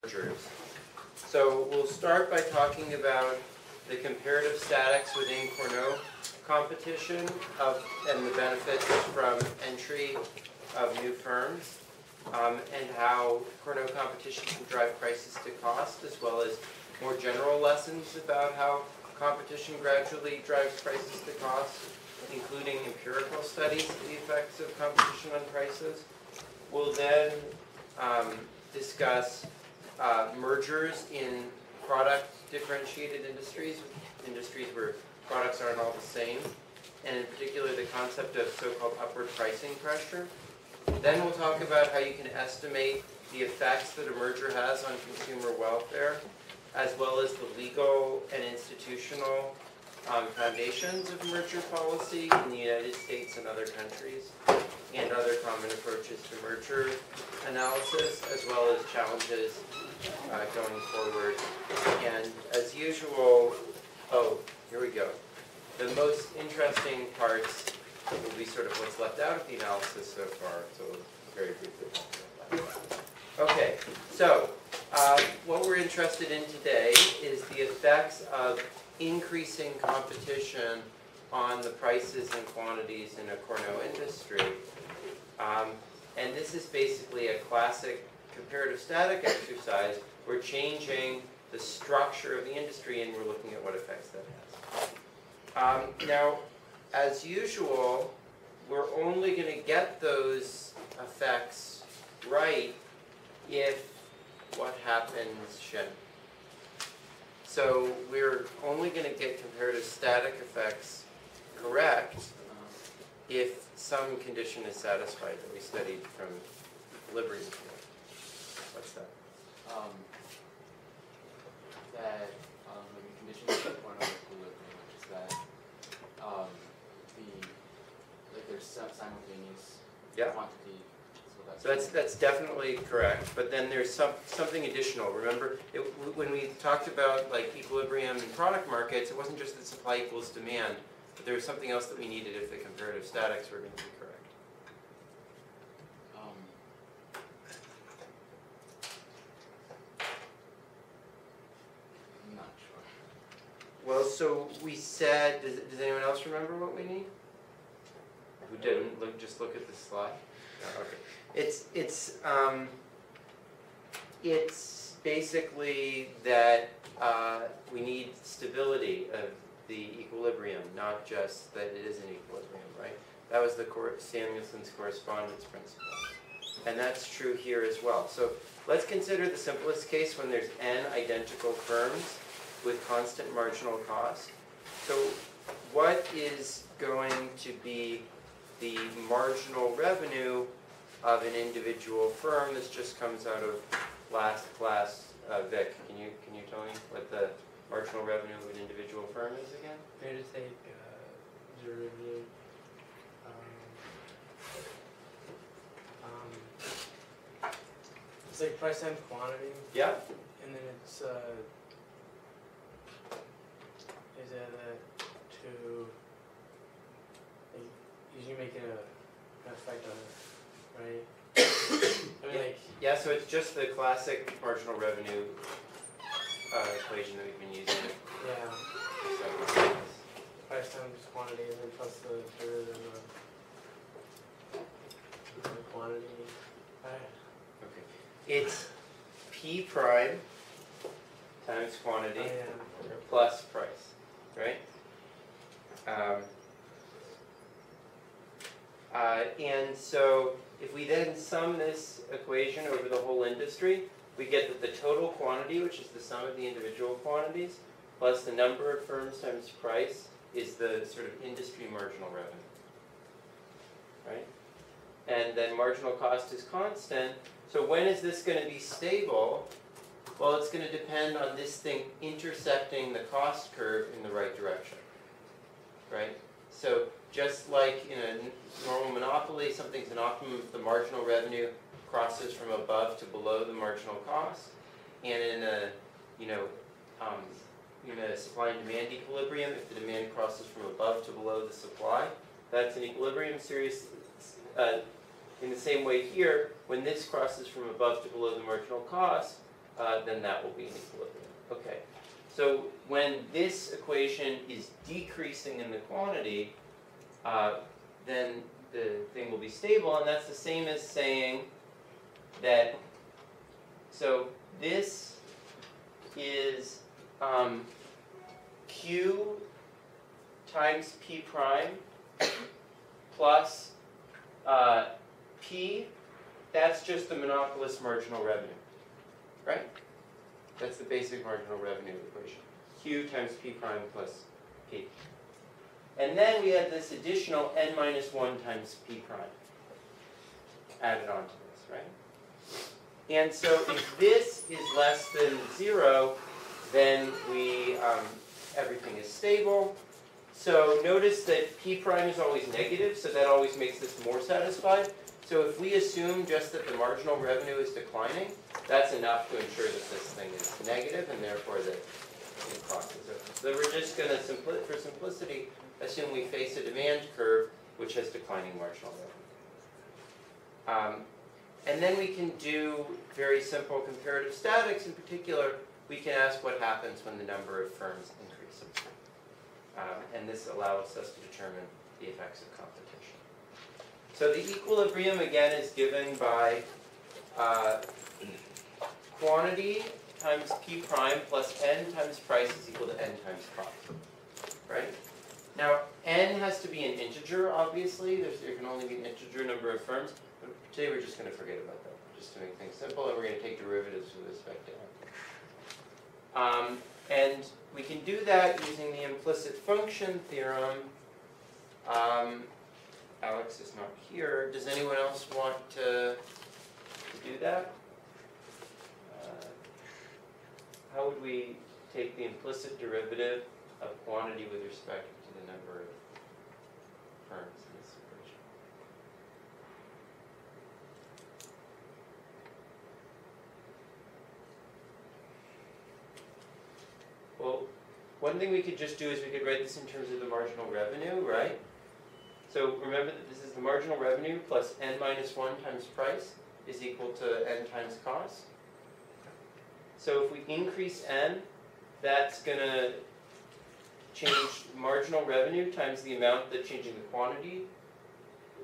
mergers. So we'll start by talking about the comparative statics within Cournot competition and the benefits from entry of new firms, and how Cournot competition can drive prices to cost, as well as more general lessons about how competition gradually drives prices to cost, including empirical studies of the effects of competition on prices. We'll then discuss mergers in product differentiated industries where products aren't all the same, and in particular the concept of so-called upward pricing pressure. Then we'll talk about how you can estimate the effects that a merger has on consumer welfare, as well as the legal and institutional foundations of merger policy in the United States and other countries, and other common approaches to merger analysis, as well as challenges going forward. And as usual, here we go. The most interesting parts will be sort of what's left out of the analysis so far, so very briefly talk about that. Okay, so what we're interested in today is the effects of increasing competition on the prices and quantities in a Cournot industry. And this is basically a classic comparative static exercise. We're changing the structure of the industry and we're looking at what effects that has. Now, as usual, we're only going to get those effects right if what happens should. So we're only going to get comparative static effects correct if some condition is satisfied that we studied from equilibrium theory. What's that? That the conditions of Cournot equilibrium, which is that there's simultaneous quantity. So that's definitely correct, but then there's something additional. Remember, when we talked about like equilibrium in product markets, it wasn't just that supply equals demand, but there was something else that we needed if the comparative statics were going to be correct. I'm not sure. Well, so we said, does anyone else remember what we need? Who didn't? Just look at the slide. No, okay. It's basically that we need stability of the equilibrium, not just that it is an equilibrium, right? That was the Samuelson's correspondence principle. And that's true here as well. So let's consider the simplest case when there's n identical firms with constant marginal cost. So what is going to be the marginal revenue of an individual firm? This just comes out of last class. Vic, can you tell me what the marginal revenue of an individual firm is again? Fair to take derivative. It's like price times quantity. Yeah. And then it's is that to usually making an effect on it, right? I mean, like, yeah, so it's just the classic marginal revenue equation that we've been using. yeah, So, price times quantity and then plus the derivative of the quantity. okay. It's P prime times quantity plus price, right? And so if we then sum this equation over the whole industry, we get that the total quantity, which is the sum of the individual quantities, plus the number of firms times price, is the sort of industry marginal revenue, right? And then marginal cost is constant. So when is this going to be stable? Well, it's going to depend on this thing intersecting the cost curve in the right direction, right? So just like in a normal monopoly, something's an optimum if the marginal revenue crosses from above to below the marginal cost. And in a, in a supply and demand equilibrium, if the demand crosses from above to below the supply, that's an equilibrium series. In the same way here, when this crosses from above to below the marginal cost, then that will be in equilibrium. Okay, so when this equation is decreasing in the quantity, then the thing will be stable, and that's the same as saying that, so this is Q times P prime plus P, that's just the monopolist marginal revenue, right? That's the basic marginal revenue equation. Q times P prime plus P. And then we have this additional n minus 1 times P prime added onto this, right? And so if this is less than 0, then we, everything is stable. So notice that P prime is always negative, so that always makes this more satisfied. So if we assume just that the marginal revenue is declining, that's enough to ensure that this thing is negative, and therefore that it crosses over. So we're just going to, for simplicity, assume we face a demand curve which has declining marginal revenue. And then we can do very simple comparative statics. In particular, we can ask what happens when the number of firms increases. And this allows us to determine the effects of competition. So the equilibrium, again, is given by quantity times P prime plus n times price is equal to n times cost, right? Now, n has to be an integer, obviously. There can only be an integer number of firms. But today we're just going to forget about that, just to make things simple, and we're going to take derivatives with respect to n. And we can do that using the implicit function theorem. Alex is not here. Does anyone else want to do that? How would we take the implicit derivative of quantity with respect to the number of firms in this equation? Well, one thing we could just do is we could write this in terms of the marginal revenue, right? So remember that this is the marginal revenue plus n minus 1 times price is equal to n times cost. So if we increase n, that's going to change marginal revenue times the amount that changing the quantity.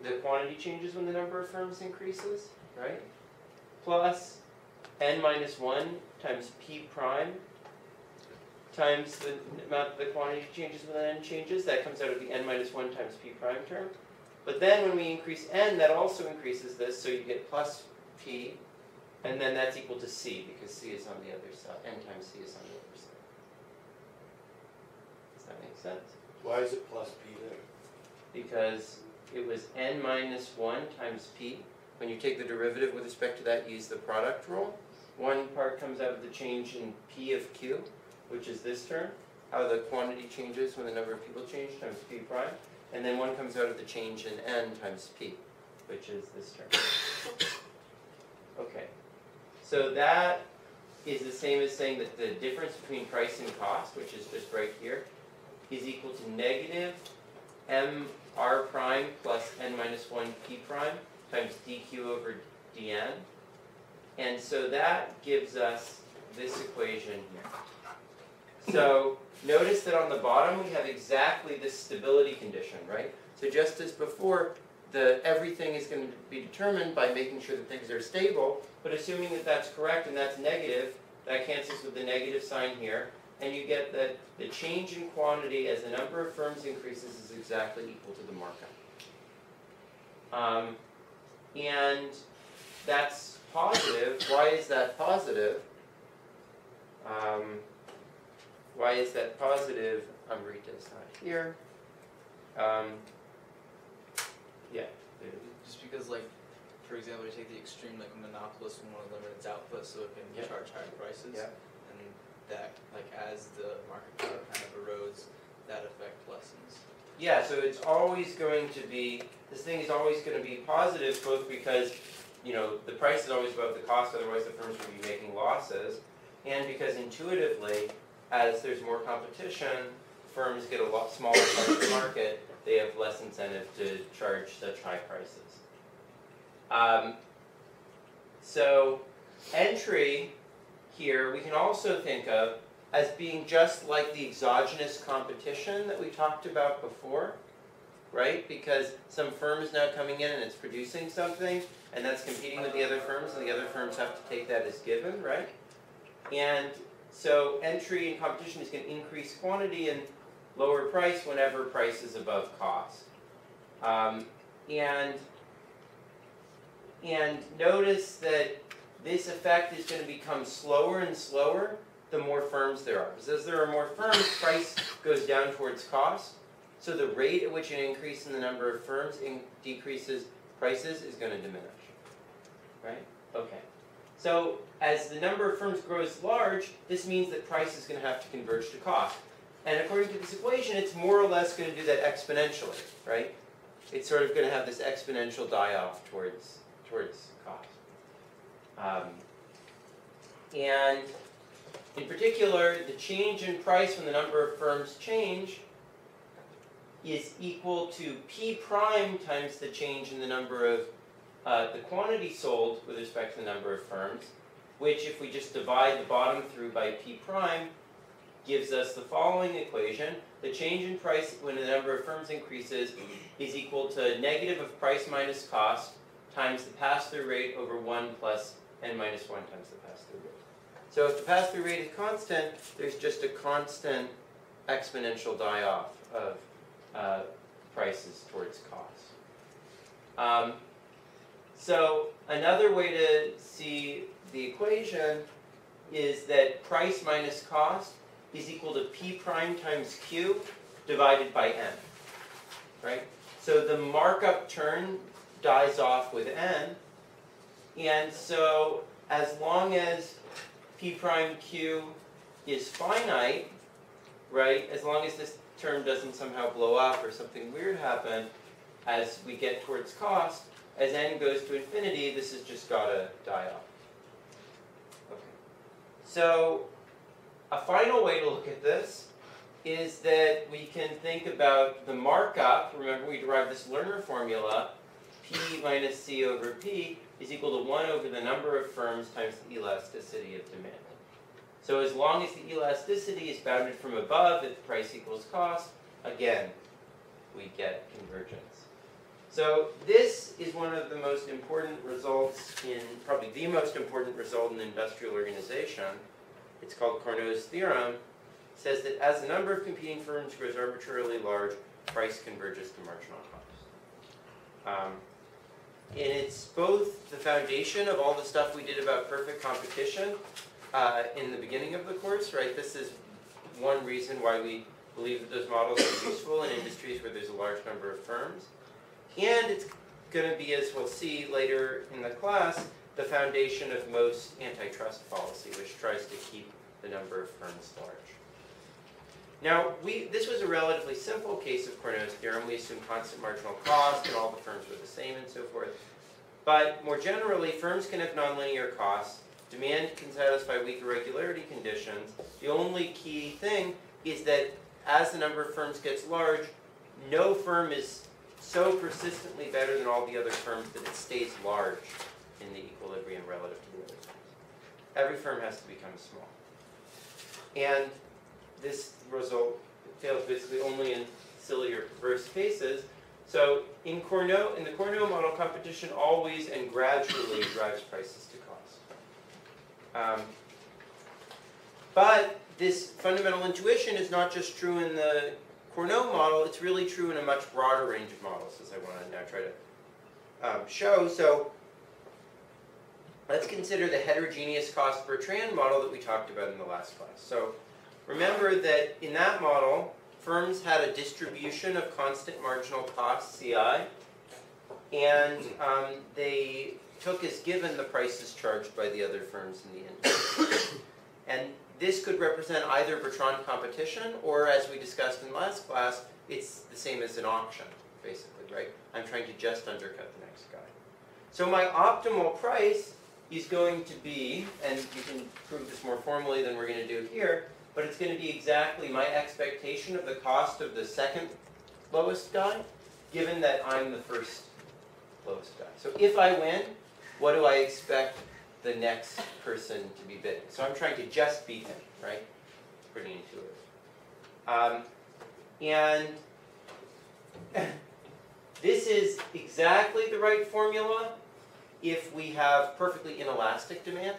The quantity changes when the number of firms increases, right? Plus n minus 1 times P prime times the amount the quantity changes when n changes. That comes out of the n minus 1 times P prime term. But then when we increase n, that also increases this, so you get plus P, and then that's equal to C, because C is on the other side. N times C is on the other side. Does that make sense? Why is it plus P there? Because it was n minus 1 times P. When you take the derivative with respect to that, use the product rule. One part comes out of the change in P of Q, which is this term, how the quantity changes when the number of people change, times P prime. And then one comes out of the change in N times P, which is this term. Okay. So that is the same as saying that the difference between price and cost, which is just right here, is equal to negative mr prime plus n minus 1 p prime times dq over dn. And so that gives us this equation here. So notice that on the bottom we have exactly this stability condition, right? So just as before, everything is going to be determined by making sure that things are stable, but assuming that that's correct and that's negative, that cancels with the negative sign here, and you get that the change in quantity as the number of firms increases is exactly equal to the markup. And that's positive. Why is that positive? Why is that positive? Amrita's not here. Yeah. Just because, like, for example, you take the extreme, like a monopolist and want to limit its output so it can charge higher prices, and that, like, as the market power kind of erodes, that effect lessens. Yeah, so it's always going to be, this thing is always going to be positive, both because, you know, the price is always above the cost, otherwise the firms would be making losses, and because intuitively, as there's more competition, firms get a lot smaller part of the market, they have less incentive to charge such high prices. So entry here we can also think of as being just like the exogenous competition that we talked about before, right? Because some firm is now coming in and it's producing something, and that's competing with the other firms, and the other firms have to take that as given, right? And so entry and competition is going to increase quantity and lower price whenever price is above cost. And notice that this effect is going to become slower and slower the more firms there are. Because as there are more firms, price goes down towards cost. So the rate at which an increase in the number of firms decreases prices is going to diminish. Right? Okay. So as the number of firms grows large, this means that price is going to have to converge to cost. And according to this equation, it's more or less going to do that exponentially, right? It's sort of going to have this exponential die-off towards cost. And in particular, the change in price when the number of firms change is equal to P prime times the change in the number of the quantity sold with respect to the number of firms, which if we just divide the bottom through by P prime, gives us the following equation. The change in price when the number of firms increases is equal to negative of price minus cost times the pass-through rate over 1 plus n minus 1 times the pass-through rate. So if the pass-through rate is constant, there's just a constant exponential die-off of prices towards cost. So another way to see the equation is that price minus cost is equal to P prime times Q divided by N, right? So the markup term dies off with N, and so as long as P prime Q is finite, right, as long as this term doesn't somehow blow up or something weird happen as we get towards cost, as N goes to infinity, this has just got to die off. Okay. So a final way to look at this is that we can think about the markup. Remember, we derived this Lerner formula. P minus C over P is equal to 1 over the number of firms times the elasticity of demand. So as long as the elasticity is bounded from above at price equals cost, again, we get convergence. So this is one of the most important results probably the most important result in industrial organization. It's called Kardos Theorem. It says that as the number of competing firms grows arbitrarily large, price converges to marginal cost. And it's both the foundation of all the stuff we did about perfect competition in the beginning of the course, right? This is one reason why we believe that those models are useful in industries where there's a large number of firms. And it's going to be, as we'll see later in the class, the foundation of most antitrust policy, which tries to keep the number of firms large. Now, this was a relatively simple case of Kardos theorem. We assumed constant marginal cost and all the firms were the same and so forth. But more generally, firms can have nonlinear costs. Demand can satisfy weak irregularity conditions. The only key thing is that as the number of firms gets large, no firm is so persistently better than all the other firms that it stays large in the equilibrium relative to the other firms. Every firm has to become small. And this result fails basically only in silly or perverse cases. So in the Cournot model, competition always and gradually drives prices to cost. But this fundamental intuition is not just true in the Cournot model, it's really true in a much broader range of models, as I want to now try to show. So let's consider the heterogeneous cost Bertrand model that we talked about in the last class. So remember that in that model, firms had a distribution of constant marginal cost, CI, and they took as given the prices charged by the other firms in the industry. And this could represent either Bertrand competition, or as we discussed in last class, it's the same as an auction, basically, right? I'm trying to just undercut the next guy. So my optimal price is going to be, and you can prove this more formally than we're going to do here, but it's going to be exactly my expectation of the cost of the second lowest guy, given that I'm the first lowest guy. So if I win, what do I expect the next person to be bidding. So I'm trying to just beat him, right? Pretty intuitive. And this is exactly the right formula if we have perfectly inelastic demand.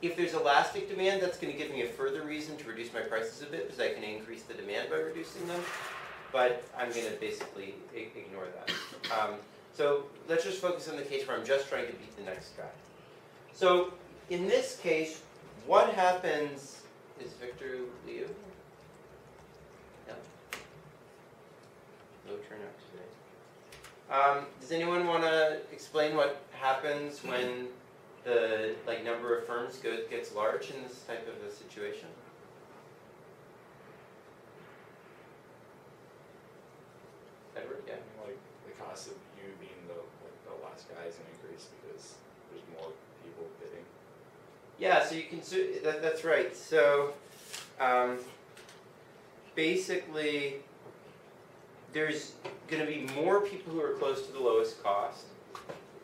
If there's elastic demand, that's going to give me a further reason to reduce my prices a bit because I can increase the demand by reducing them. But I'm going to basically ignore that. So let's just focus on the case where I'm just trying to beat the next guy. So in this case, what happens is Victor Leo? No. No turnout today. Does anyone want to explain what happens when the number of firms gets large in this type of a situation? Edward, yeah. Like the cost of you being the last guy is going to increase because there's more people bidding. Yeah, so you can that's right. So basically, there's going to be more people who are close to the lowest cost,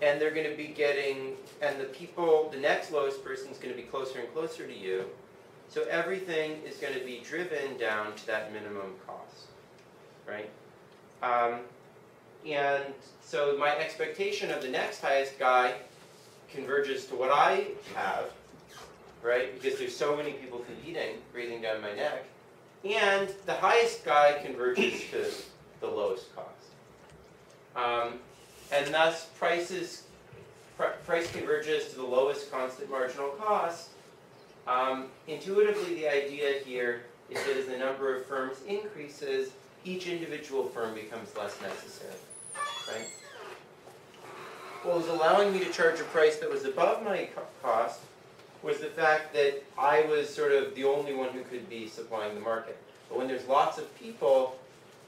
and they're going to be getting, and the next lowest person is going to be closer and closer to you. So everything is going to be driven down to that minimum cost, right? And so my expectation of the next highest guy converges to what I have, right? Because there's so many people competing, breathing down my neck. And the highest guy converges to the lowest cost. And thus price converges to the lowest constant marginal cost. Intuitively, the idea here is that as the number of firms increases, each individual firm becomes less necessary, right? What was allowing me to charge a price that was above my cost was the fact that I was sort of the only one who could be supplying the market. But when there's lots of people,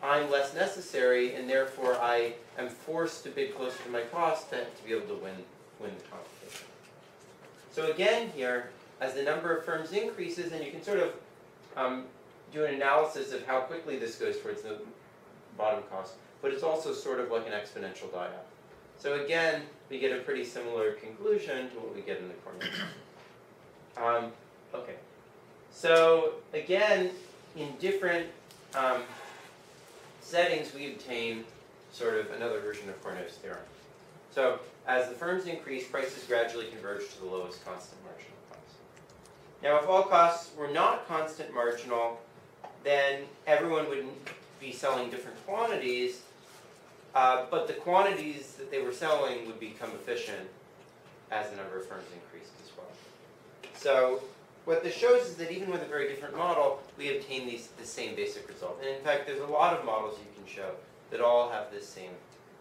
I'm less necessary, and therefore I am forced to bid closer to my cost to be able to win the competition. So again here, as the number of firms increases, and you can sort of do an analysis of how quickly this goes towards the bottom cost, but it's also sort of like an exponential die-off. So again, we get a pretty similar conclusion to what we get in the Cournot. Okay, so again, in different settings, we obtain sort of another version of Kardos Theorem. So as the firms increase, prices gradually converge to the lowest constant marginal cost. Now, if all costs were not constant marginal, then everyone would be selling different quantities, but the quantities that they were selling would become efficient as the number of firms increased as well. So what this shows is that even with a very different model, we obtain the same basic result. And in fact, there's a lot of models you can show that all have this same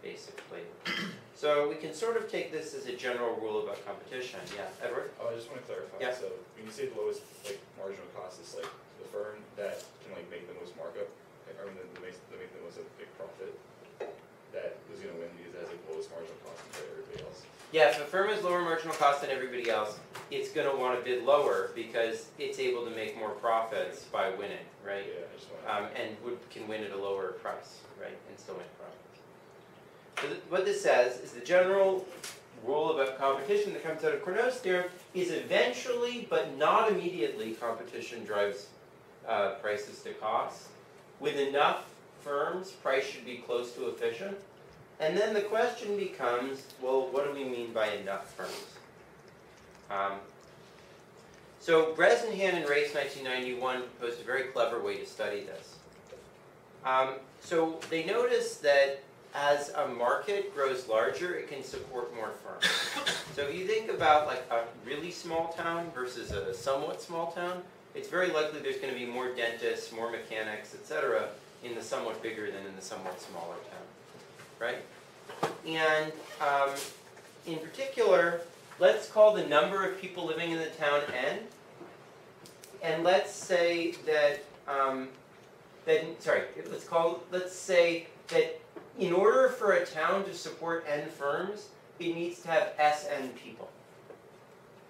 basic flavor. So we can sort of take this as a general rule about competition. Yeah, Edward? Oh, I just want to clarify. Yeah. So when you say the lowest marginal cost is like the firm that can make the most markup, or that make the most big profit, that is going to win because it has the lowest marginal cost compared to everybody else. Yeah, if a firm has lower marginal cost than everybody else, it's going to want to bid lower because it's able to make more profits by winning, right? Yeah, I just want And can win at a lower price, right? And still make profits. So what this says is the general rule about competition that comes out of Kardos Theorem is eventually, but not immediately, competition drives prices to cost. With enough firms, price should be close to efficient. And then the question becomes, well, what do we mean by enough firms? So Bresnahan and Race 1991 proposed a very clever way to study this. So they noticed that as a market grows larger, it can support more firms. So if you think about like a really small town versus a somewhat small town, it's very likely there's going to be more dentists, more mechanics, etc. in the somewhat bigger than in the somewhat smaller town, right? And in particular, let's call the number of people living in the town n, and let's say that let's say that in order for a town to support n firms, it needs to have Sn people.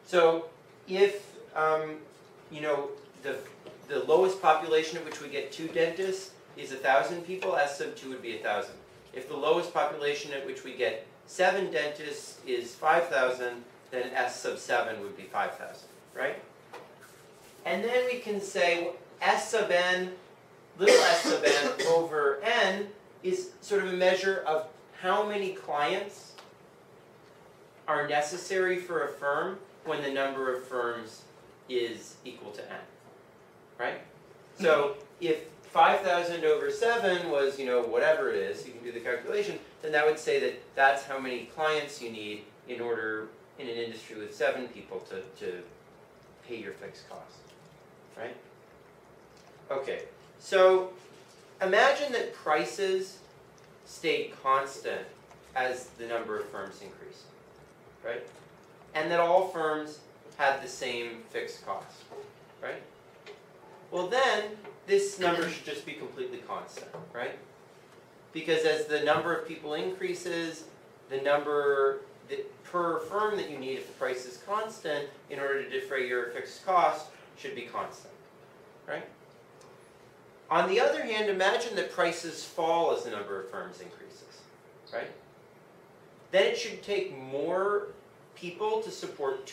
So if the lowest population at which we get 2 dentists is 1,000 people, S sub 2 would be 1,000. If the lowest population at which we get 7 dentists is 5,000, then S sub 7 would be 5,000, right? And then we can say well, S sub n, little s sub n over n is sort of a measure of how many clients are necessary for a firm when the number of firms is equal to n, right? So if 5,000 over 7 was, whatever it is, you can do the calculation, then that would say that that's how many clients you need in order, in an industry with 7 people to pay your fixed cost, right? Okay, so imagine that prices stayed constant as the number of firms increased, right? And that all firms had the same fixed cost, right? Well then, this number should just be completely constant, right? Because as the number of people increases, the number per firm that you need if the price is constant in order to defray your fixed cost should be constant, right? On the other hand, imagine that prices fall as the number of firms increases, right? Then it should take more people to support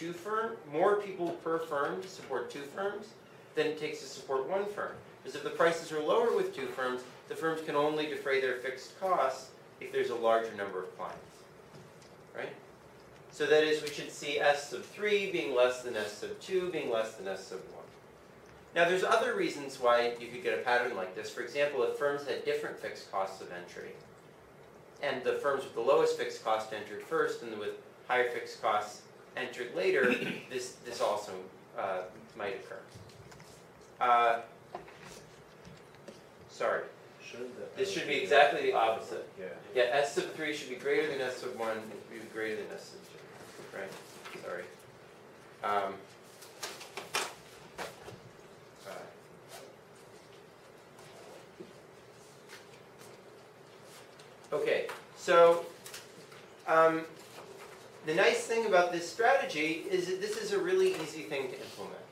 more people per firm to support 2 firms than it takes to support 1 firm. Because if the prices are lower with 2 firms, the firms can only defray their fixed costs if there's a larger number of clients, right? So that is, we should see S sub 3 being less than S sub 2 being less than S sub 1. Now there's other reasons why you could get a pattern like this. For example, if firms had different fixed costs of entry, and the firms with the lowest fixed cost entered first, and the with higher fixed costs entered later, this also might occur. Sorry. This should be exactly the opposite. Yeah, S sub 3 should be greater than S sub 1, and should be greater than S sub 2. Right? Sorry. Okay, so the nice thing about this strategy is that this is a really easy thing to implement.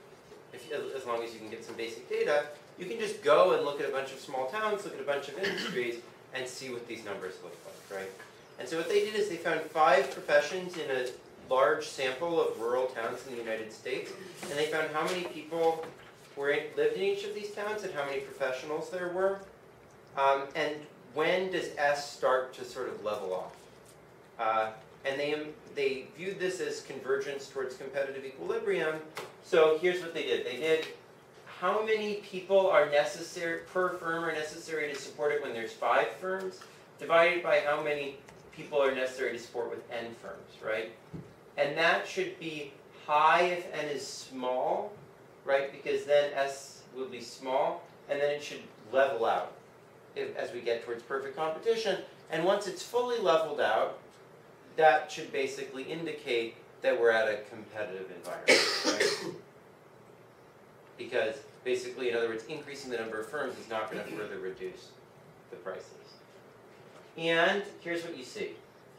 As long as you can get some basic data, you can just go and look at a bunch of small towns, look at a bunch of industries, and see what these numbers look like, right? And so what they did is they found 5 professions in a large sample of rural towns in the United States, and they found how many people lived in each of these towns and how many professionals there were. And when does S start to sort of level off? And they viewed this as convergence towards competitive equilibrium. So here's what they did. They did how many people are necessary per firm are necessary to support it when there's 5 firms, divided by how many people are necessary to support with n firms, right? And that should be high if n is small, right? Because then S will be small, and then it should level out as we get towards perfect competition. And once it's fully leveled out, that should basically indicate that we're at a competitive environment, right? Because basically, in other words, increasing the number of firms is not going to further reduce the prices. And here's what you see.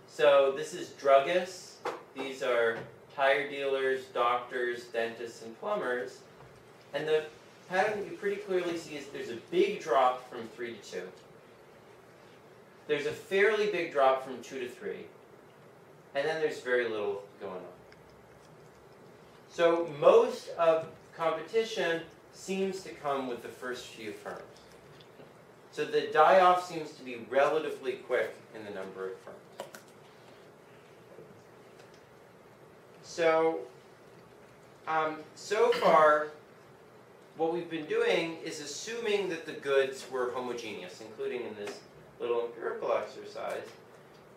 So this is druggists. These are tire dealers, doctors, dentists, and plumbers. And the pattern that you pretty clearly see is there's a big drop from 3 to 2. There's a fairly big drop from 2 to 3. And then there's very little going on. So most of competition seems to come with the first few firms. So the die-off seems to be relatively quick in the number of firms. So, so far, what we've been doing is assuming that the goods were homogeneous, including in this little empirical exercise.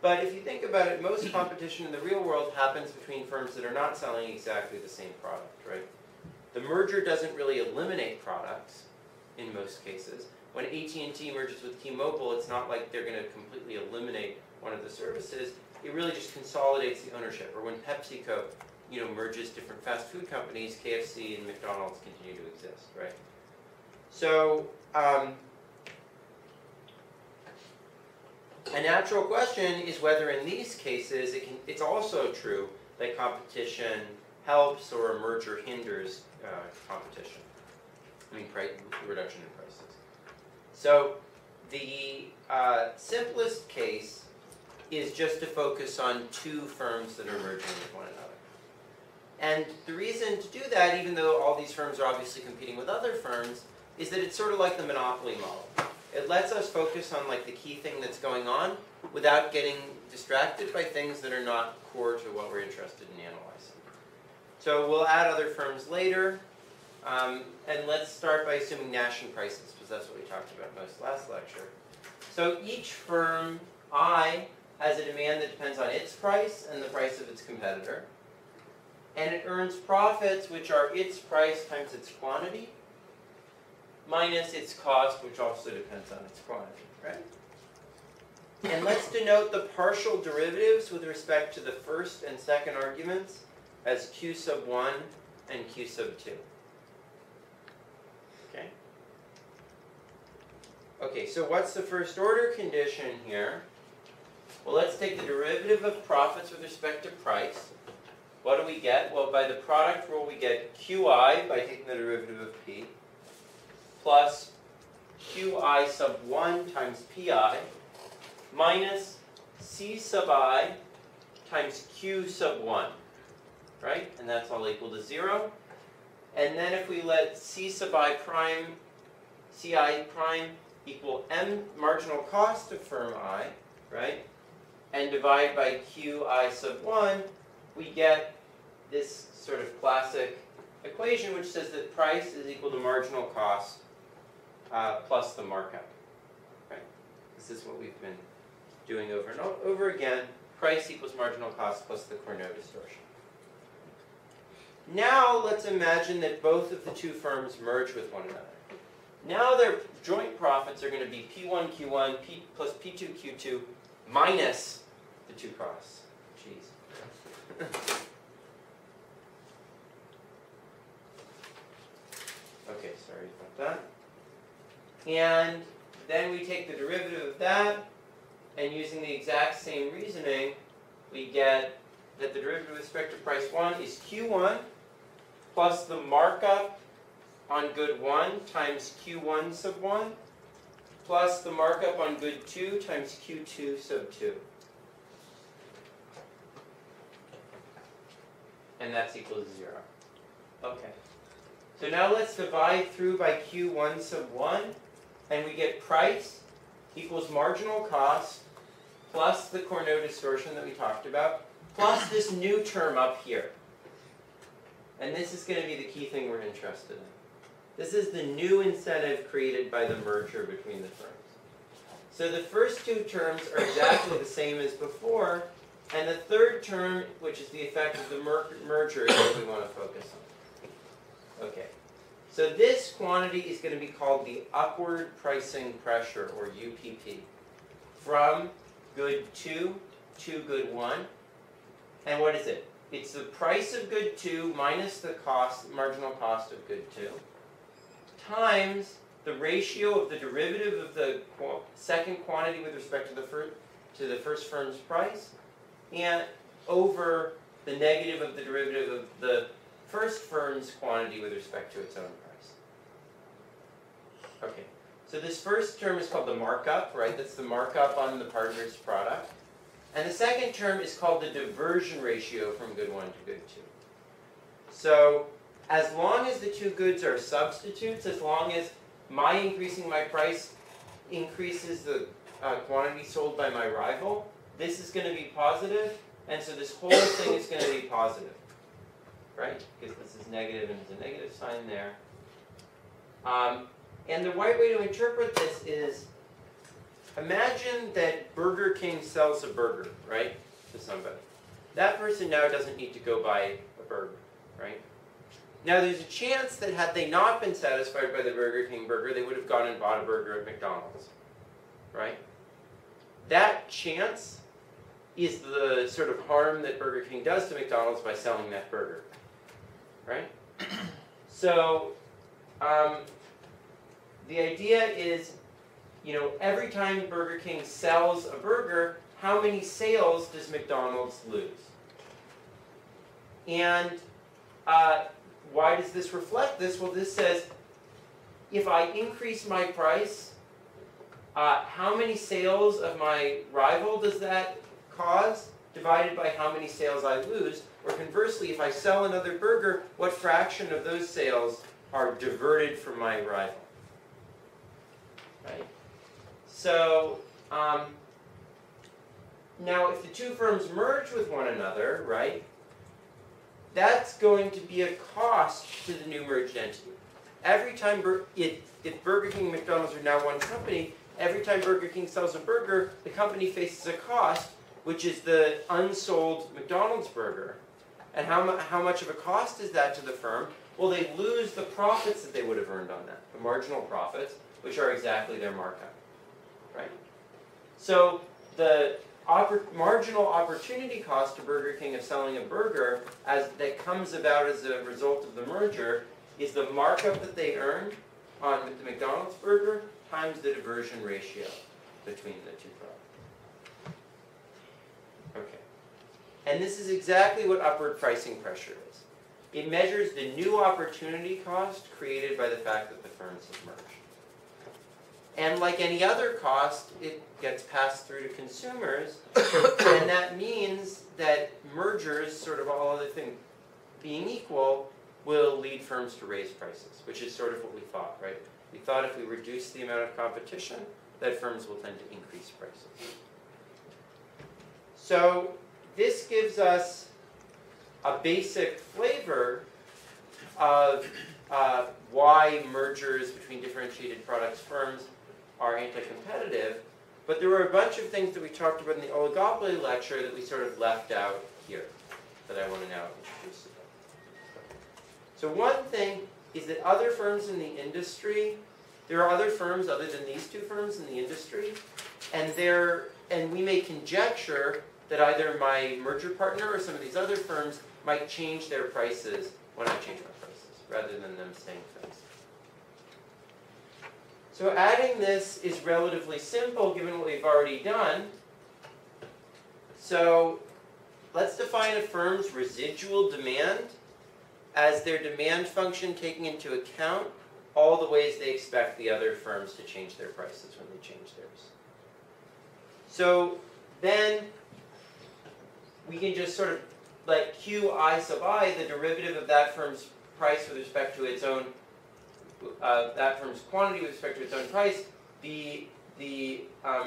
But if you think about it, most competition in the real world happens between firms that are not selling exactly the same product, right? The merger doesn't really eliminate products in most cases. When AT&T merges with T-Mobile, it's not like they're going to completely eliminate one of the services. It really just consolidates the ownership. Or when PepsiCo, merges different fast food companies, KFC and McDonald's continue to exist, right? So, a natural question is whether in these cases it's also true that competition helps or a merger hinders competition. Reduction in prices. So the simplest case is just to focus on 2 firms that are merging with one another. And the reason to do that, even though all these firms are obviously competing with other firms, is that it's sort of like the monopoly model. It lets us focus on like the key thing that's going on without getting distracted by things that are not core to what we're interested in analyzing. So we'll add other firms later. And let's start by assuming Nash prices, because that's what we talked about most last lecture. So each firm, I, has a demand that depends on its price and the price of its competitor. And it earns profits, which are its price times its quantity, minus its cost, which also depends on its quantity, right? And let's denote the partial derivatives with respect to the first and second arguments as Q sub 1 and Q sub 2. Okay? Okay, so what's the first order condition here? Well, let's take the derivative of profits with respect to price. What do we get? Well, by the product rule, we get Qi by taking the derivative of P, plus Qi sub 1 times Pi, minus C sub I times Q sub 1, right? And that's all equal to 0. And then if we let C sub I prime, Ci prime equal M marginal cost of firm I, right? And divide by Qi sub 1, we get this sort of classic equation which says that price is equal to marginal cost plus the markup, right? This is what we've been doing over and over again. Price equals marginal cost plus the Cournot distortion. Now let's imagine that both of the two firms merge with one another. Now their joint profits are going to be P1 Q1 P plus P2 Q2 minus the two costs. Jeez. Okay, sorry about that. And then we take the derivative of that, and using the exact same reasoning, we get that the derivative with respect to price 1 is Q1 plus the markup on good 1 times Q1 sub 1 plus the markup on good 2 times Q2 sub 2. And that's equal to 0. Okay. So now let's divide through by Q1 sub 1, and we get price equals marginal cost plus the Cournot distortion that we talked about, plus this new term up here. And this is going to be the key thing we're interested in. This is the new incentive created by the merger between the firms. So the first two terms are exactly the same as before, and the third term, which is the effect of the merger, is what we want to focus on. Okay. So this quantity is going to be called the upward pricing pressure, or UPP, from good 2 to good 1. And what is it? It's the price of good 2 minus the cost, marginal cost of good 2, times the ratio of the derivative of the second quantity with respect to the first firm's price, and over the negative of the derivative of the first firm's quantity with respect to its own price. Okay, so this first term is called the markup, right? That's the markup on the partner's product. And the second term is called the diversion ratio from good 1 to good 2. So as long as the two goods are substitutes, as long as my increasing my price increases the quantity sold by my rival, this is going to be positive, and so this whole thing is going to be positive, right? Because this is negative and there's a negative sign there. And the right way to interpret this is, imagine that Burger King sells a burger, right, to somebody. That person now doesn't need to go buy a burger, right? Now there's a chance that had they not been satisfied by the Burger King burger, they would have gone and bought a burger at McDonald's, right? That chance is the sort of harm that Burger King does to McDonald's by selling that burger, right? So the idea is, you know, every time Burger King sells a burger, how many sales does McDonald's lose? And why does this reflect this? Well, this says, if I increase my price, how many sales of my rival does that cause? divided by how many sales I lose, or conversely, if I sell another burger, what fraction of those sales are diverted from my rival, right? So, now if the two firms merge with one another, right, that's going to be a cost to the new merged entity. Every time, if Burger King and McDonald's are now one company, every time Burger King sells a burger, the company faces a cost, which is the unsold McDonald's burger. And how much of a cost is that to the firm? Well, they lose the profits that they would have earned on that, the marginal profits, which are exactly their markup, right? So the marginal opportunity cost to Burger King of selling a burger that comes about as a result of the merger is the markup that they earned on the McDonald's burger times the diversion ratio between the two products. Okay. And this is exactly what upward pricing pressure is. It measures the new opportunity cost created by the fact that the firms have merged. And like any other cost, it gets passed through to consumers, and that means that mergers, sort of all other things being equal, will lead firms to raise prices, which is sort of what we thought, right? We thought if we reduce the amount of competition, that firms will tend to increase prices. So this gives us a basic flavor of why mergers between differentiated products firms are anti-competitive, but there were a bunch of things that we talked about in the oligopoly lecture that we sort of left out here that I want to now introduce to them. So one thing is that other firms in the industry, there are other firms other than these two firms in the industry, and we may conjecture that either my merger partner or some of these other firms might change their prices when I change my prices, rather than them staying fixed. So adding this is relatively simple given what we've already done. So let's define a firm's residual demand as their demand function taking into account all the ways they expect the other firms to change their prices when they change theirs. So then we can just sort of like Qi sub I, the derivative of that firm's price with respect to its own that firm's quantity with respect to its own price, the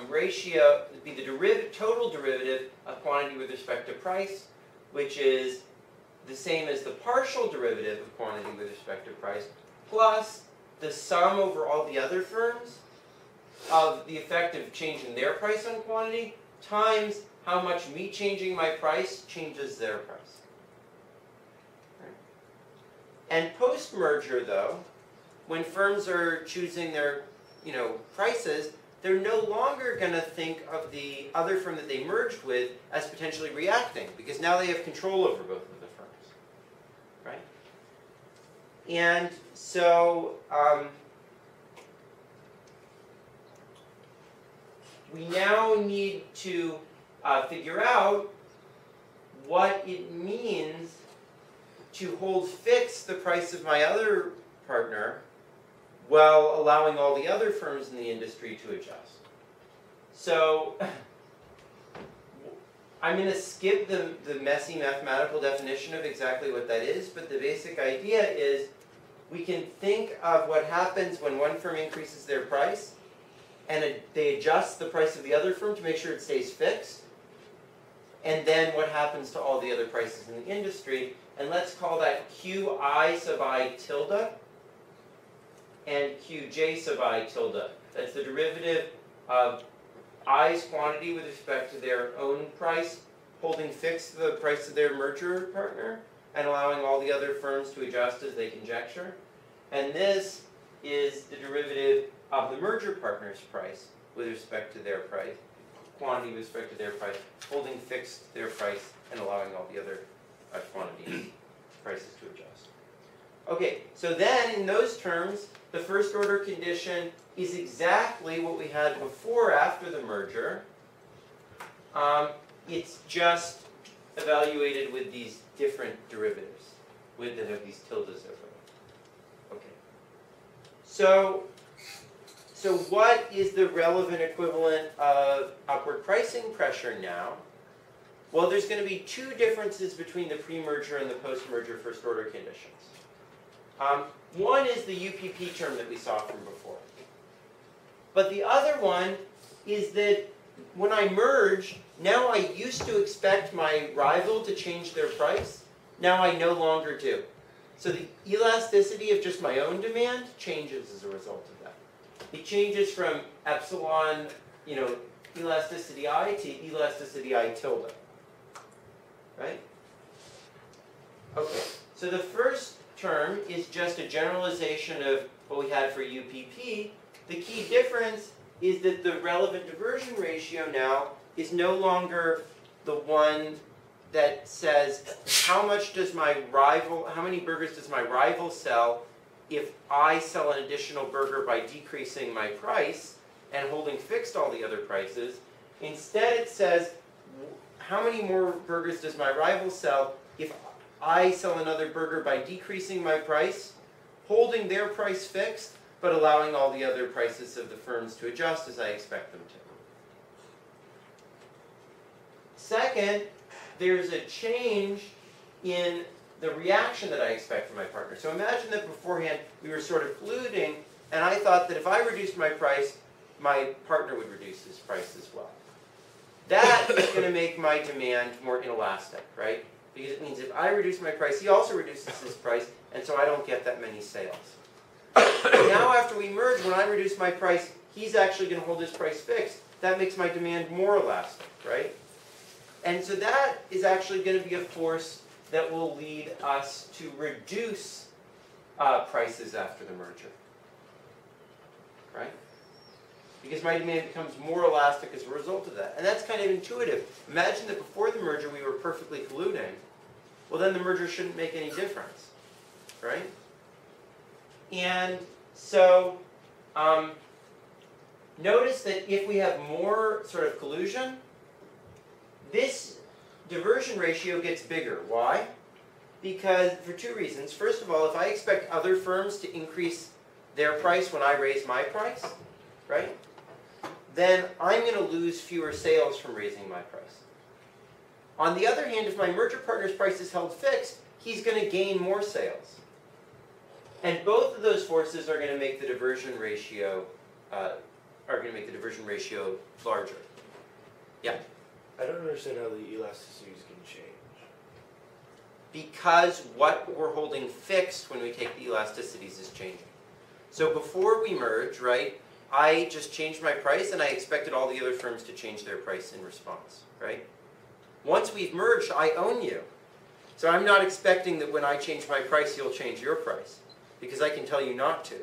ratio, be the total derivative of quantity with respect to price, which is the same as the partial derivative of quantity with respect to price, plus the sum over all the other firms of the effect of changing their price on quantity, times how much me changing my price changes their price. Right. And post-merger, though, when firms are choosing their prices, they're no longer going to think of the other firm that they merged with as potentially reacting, because now they have control over both of the firms, right? And so we now need to figure out what it means to hold fixed the price of my other partner while allowing all the other firms in the industry to adjust. So I'm going to skip the messy mathematical definition of exactly what that is, but the basic idea is we can think of what happens when one firm increases their price and they adjust the price of the other firm to make sure it stays fixed, and then what happens to all the other prices in the industry, and let's call that Qi sub I tilde and Qj sub I tilde. That's the derivative of I's quantity with respect to their own price, holding fixed the price of their merger partner, and allowing all the other firms to adjust as they conjecture. And this is the derivative of the merger partner's price with respect to their price, quantity with respect to their price, holding fixed their price and allowing all the other quantity prices to adjust. Okay, so then in those terms, the first order condition is exactly what we had before after the merger. It's just evaluated with these different derivatives that have these tildes over them. Okay. So what is the relevant equivalent of upward pricing pressure now? Well, there's going to be two differences between the pre-merger and the post-merger first order conditions. One is the UPP term that we saw from before. But the other one is that when I merge, now I used to expect my rival to change their price. Now I no longer do. So the elasticity of just my own demand changes as a result of that. It changes from epsilon, elasticity I to elasticity I tilde. Right? Okay, so the first term is just a generalization of what we had for UPP. The key difference is that the relevant diversion ratio now is no longer the one that says how many burgers does my rival sell if I sell an additional burger by decreasing my price and holding fixed all the other prices. Instead it says how many more burgers does my rival sell if I sell another burger by decreasing my price, holding their price fixed, but allowing all the other prices of the firms to adjust as I expect them to. Second, there's a change in the reaction that I expect from my partner. So imagine that beforehand we were sort of colluding, and I thought that if I reduced my price, my partner would reduce his price as well. That is going to make my demand more inelastic, right? Because it means if I reduce my price, he also reduces his price, and so I don't get that many sales. Now after we merge, when I reduce my price, he's actually going to hold his price fixed. That makes my demand more elastic, right? And so that is actually going to be a force that will lead us to reduce prices after the merger, right? Because my demand becomes more elastic as a result of that. And that's kind of intuitive. Imagine that before the merger we were perfectly colluding. Well, then the merger shouldn't make any difference, right? And so notice that if we have more sort of collusion, this diversion ratio gets bigger. Why? Because for two reasons. First of all, if I expect other firms to increase their price when I raise my price, right? Then I'm going to lose fewer sales from raising my price. On the other hand, if my merger partner's price is held fixed, he's going to gain more sales. And both of those forces are going to make the diversion ratio larger. Yeah. I don't understand how the elasticities can change. Because what we're holding fixed when we take the elasticities is changing. So before we merge, right, I just changed my price and I expected all the other firms to change their price in response, right? Once we've merged, I own you. So I'm not expecting that when I change my price, you'll change your price. Because I can tell you not to,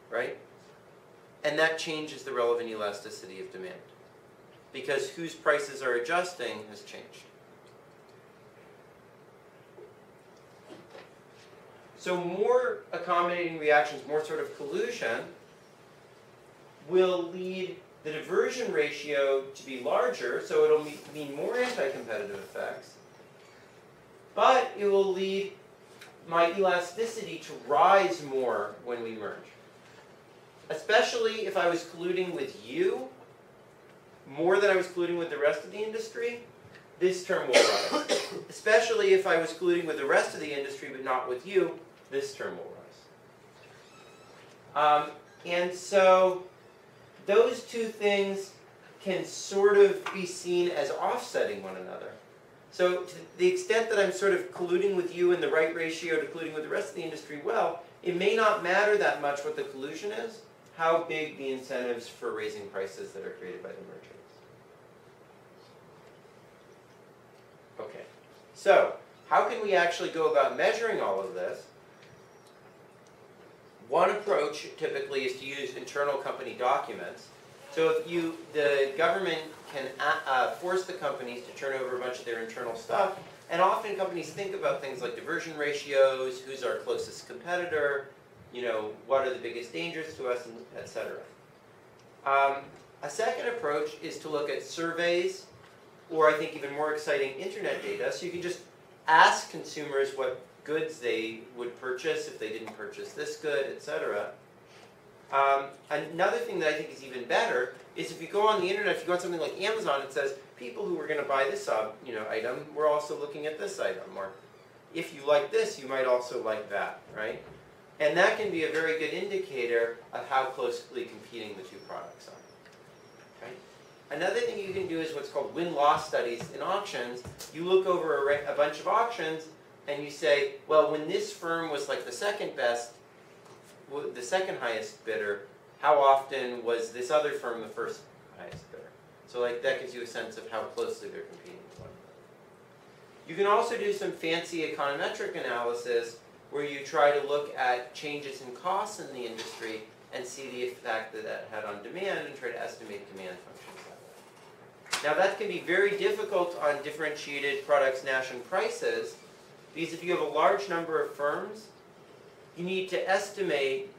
right? And that changes the relevant elasticity of demand. Because whose prices are adjusting has changed. So more accommodating reactions, more sort of collusion, will lead the diversion ratio to be larger, so it'll mean more anti-competitive effects. But it will lead my elasticity to rise more when we merge. Especially if I was colluding with you more than I was colluding with the rest of the industry, this term will rise. Especially if I was colluding with the rest of the industry but not with you, this term will rise. And so those two things can sort of be seen as offsetting one another. So to the extent that I'm sort of colluding with you in the right ratio to colluding with the rest of the industry, well, it may not matter that much what the collusion is, how big the incentives for raising prices that are created by the merger is. Okay, so how can we actually go about measuring all of this? One approach typically is to use internal company documents. So if the government can force the companies to turn over a bunch of their internal stuff, and often companies think about things like diversion ratios, who's our closest competitor, what are the biggest dangers to us, etc. A second approach is to look at surveys, or I think even more exciting, internet data. So you can just ask consumers what goods they would purchase if they didn't purchase this good, etc. Another thing that I think is even better is if you go on the internet, if you go on something like Amazon, it says people who were going to buy this item were also looking at this item, or if you like this, you might also like that, right? And that can be a very good indicator of how closely competing the two products are. Right? Another thing you can do is what's called win-loss studies in auctions. You look over a bunch of auctions and you say, well, when this firm was like the second best, the second highest bidder, how often was this other firm the first highest bidder? So like that gives you a sense of how closely they're competing with one another. You can also do some fancy econometric analysis where you try to look at changes in costs in the industry and see the effect that that had on demand and try to estimate demand functions that way. Now that can be very difficult on differentiated products Nash and prices, because if you have a large number of firms, you need to estimate,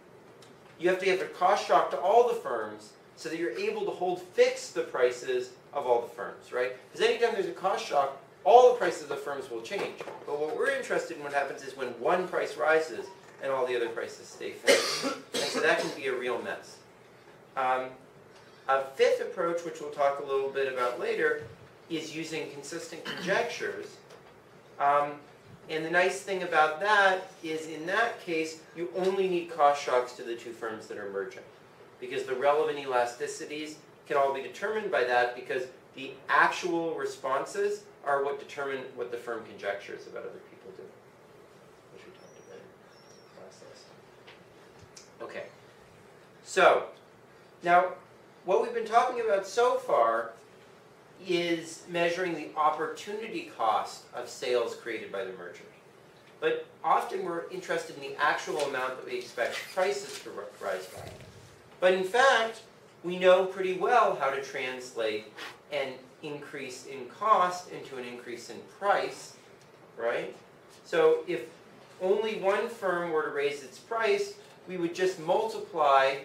you have to have a cost shock to all the firms so that you're able to hold fixed the prices of all the firms, right? Because anytime there's a cost shock, all the prices of the firms will change. But what we're interested in, what happens is when one price rises and all the other prices stay fixed. And so that can be a real mess. A fifth approach, which we'll talk a little bit about later, is using consistent conjectures. And the nice thing about that is, in that case, you only need cost shocks to the two firms that are merging. Because the relevant elasticities can all be determined by that, because the actual responses are what determine what the firm conjectures about other people do, which we talked about last lesson. Okay. So, now, what we've been talking about so far is measuring the opportunity cost of sales created by the merger. But often we're interested in the actual amount that we expect prices to rise by. But in fact, we know pretty well how to translate an increase in cost into an increase in price, right? So if only one firm were to raise its price, we would just multiply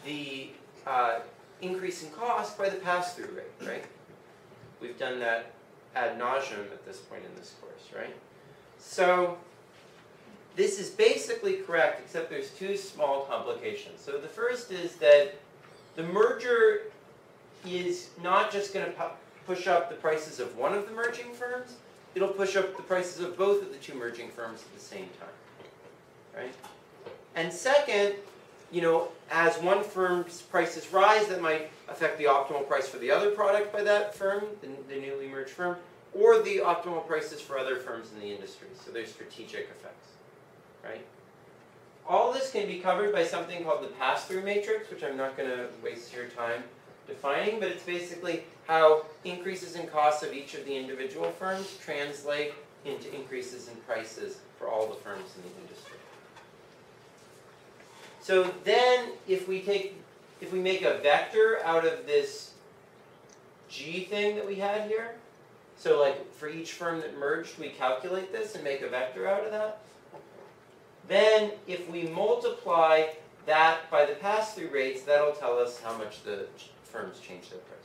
the increase in cost by the pass-through rate, right? We've done that ad nauseum at this point in this course, right? So this is basically correct, except there's two small complications. So the first is that the merger is not just going to push up the prices of one of the merging firms, it'll push up the prices of both of the two merging firms at the same time, right? And second, as one firm's prices rise, that might affect the optimal price for the other product by that firm, the newly merged firm, or the optimal prices for other firms in the industry. So there's strategic effects, right? All this can be covered by something called the pass-through matrix, which I'm not going to waste your time defining, but it's basically how increases in costs of each of the individual firms translate into increases in prices for all the firms in the industry. So then, if we make a vector out of this G thing that we had here, so like for each firm that merged, we calculate this and make a vector out of that. Then, if we multiply that by the pass-through rates, that'll tell us how much the firms change their prices.